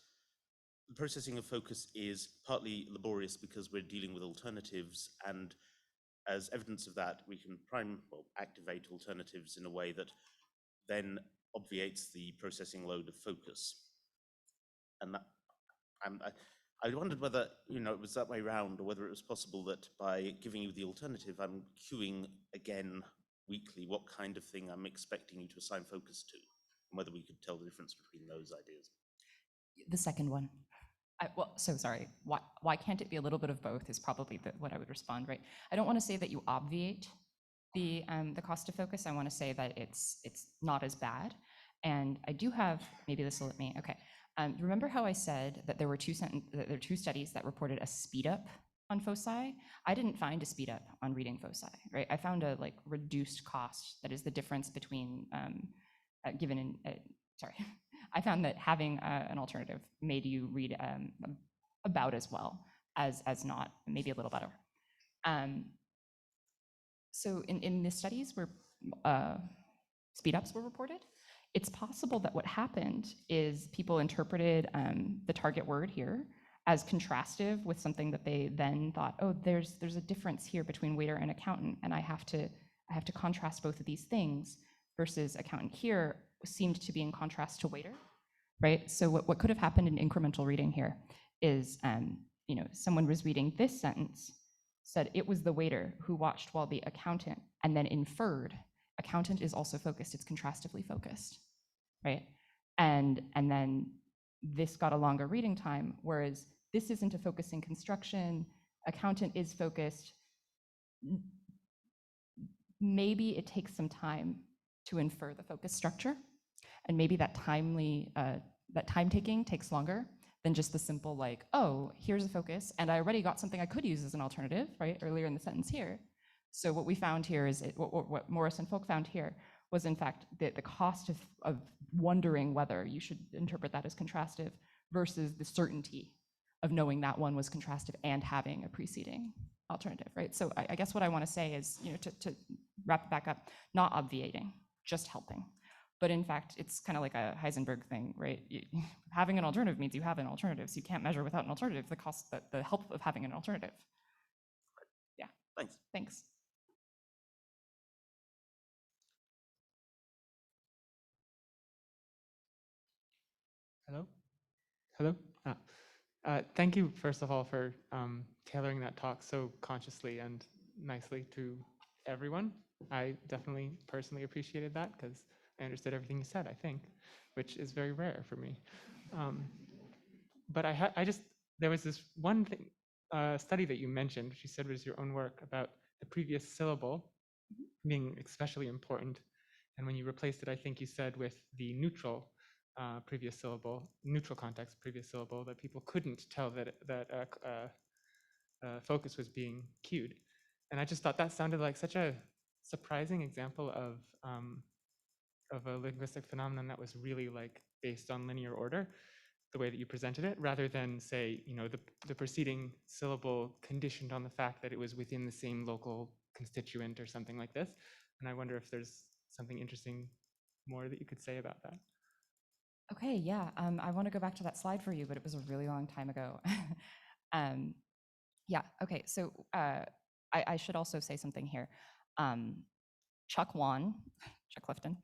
the processing of focus is partly laborious because we're dealing with alternatives, and as evidence of that, we can activate alternatives in a way that then obviates the processing load of focus. And that, I wondered whether it was that way round, or whether it was possible that by giving you the alternative, I'm cueing again weekly what kind of thing I'm expecting you to assign focus to, and whether we could tell the difference between those ideas. The second one. Well, so sorry. Why can't it be a little bit of both is probably what I would respond, right? I don't want to say that you obviate the cost of focus. I want to say that it's not as bad. And I do have, maybe this will let me, okay. Remember how I said that there were two studies that reported a speed up on foci? I didn't find a speed up on reading foci, right? I found a reduced cost that is the difference between sorry. I found that having an alternative made you read about as well as not, maybe a little better. So in the studies where speed ups were reported, it's possible that what happened is people interpreted the target word here as contrastive with something that they then thought, oh, there's a difference here between waiter and accountant, and I have to contrast both of these things, versus accountant here seemed to be in contrast to waiter, right? So what could have happened in incremental reading here is, someone was reading this sentence, said it was the waiter who watched while the accountant, and then inferred accountant is also focused, it's contrastively focused, right? And then this got a longer reading time, whereas this isn't a focusing construction, accountant is focused. Maybe it takes some time to infer the focus structure, and maybe that time taking takes longer than just the simple oh, here's a focus, and I already got something I could use as an alternative, right, earlier in the sentence here. So what we found here is, what Morris and Folk found here was in fact the cost of wondering whether you should interpret that as contrastive versus the certainty of knowing that one was contrastive and having a preceding alternative, right? So I guess what I want to say is, to wrap it back up, not obviating, just helping. But in fact, it's kind of like a Heisenberg thing, right? Having an alternative means you have an alternative, so you can't measure without an alternative the help of having an alternative. Yeah. Thanks. Thanks. Hello? Hello? Thank you, first of all, for tailoring that talk so consciously and nicely to everyone. I definitely personally appreciated that because I understood everything you said, I think, which is very rare for me. But there was this one thing study that you mentioned, which you said was your own work, about the previous syllable being especially important. And when you replaced it, I think you said with the neutral previous syllable, neutral context previous syllable, that people couldn't tell that focus was being cued. And I just thought that sounded like such a surprising example of a linguistic phenomenon that was really like based on linear order, the way that you presented it, rather than say, the preceding syllable conditioned on the fact that it was within the same local constituent or something like this. And I wonder if there's something interesting more that you could say about that. Okay, yeah, I want to go back to that slide for you, but it was a really long time ago. Yeah, okay, so I should also say something here. Chuck Clifton,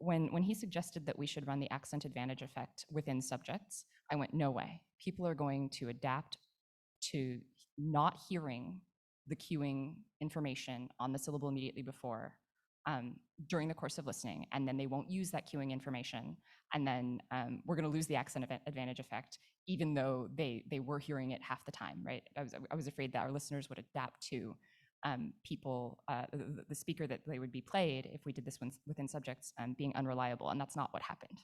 when he suggested that we should run the accent advantage effect within subjects, I went, no way. People are going to adapt to not hearing the cueing information on the syllable immediately before during the course of listening, and then they won't use that cueing information, and then we're going to lose the accent advantage effect, even though they were hearing it half the time, right? I was afraid that our listeners would adapt to people, the speaker that they would be played if we did this within subjects being unreliable, and that's not what happened.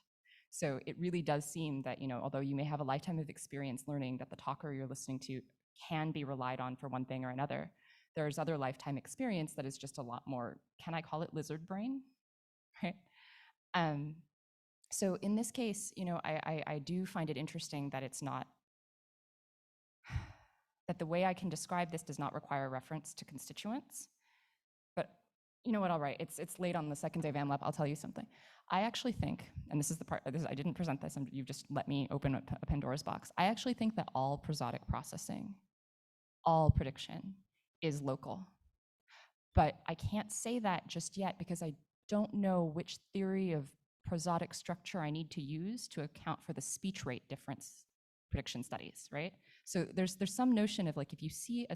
So it really does seem that, although you may have a lifetime of experience learning that the talker you're listening to can be relied on for one thing or another, there's other lifetime experience that is just a lot more, can I call it lizard brain, right? So in this case, I do find it interesting that it's not, that the way I can describe this does not require reference to constituents. But you know what, all right, it's late on the second day of AmLab, I'll tell you something. I actually think, and this is the part, I didn't present this, and you've just let me open up a Pandora's box. I actually think that all prosodic processing, all prediction is local. But I can't say that just yet because I don't know which theory of prosodic structure I need to use to account for the speech rate difference prediction studies, right? So there's some notion of like, if you see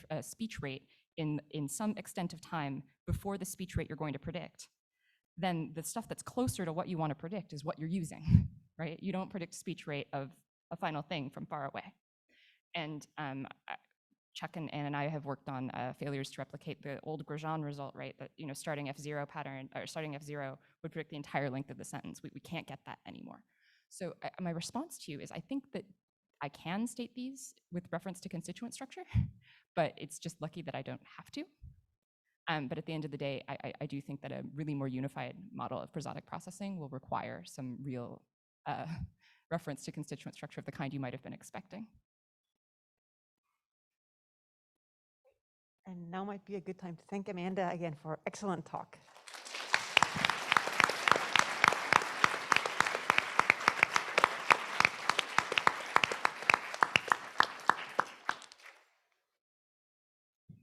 a speech rate in some extent of time before the speech rate you're going to predict, then the stuff that's closer to what you want to predict is what you're using, right? You don't predict speech rate of a final thing from far away. And Chuck and I have worked on failures to replicate the old Grosjean result, right? That starting F0 pattern, or starting F0 would predict the entire length of the sentence. We can't get that anymore. So my response to you is I think that I can state these with reference to constituent structure, but it's just lucky that I don't have to. But at the end of the day, I do think that a really more unified model of prosodic processing will require some real reference to constituent structure of the kind you might have been expecting. And now might be a good time to thank Amanda again for excellent talk.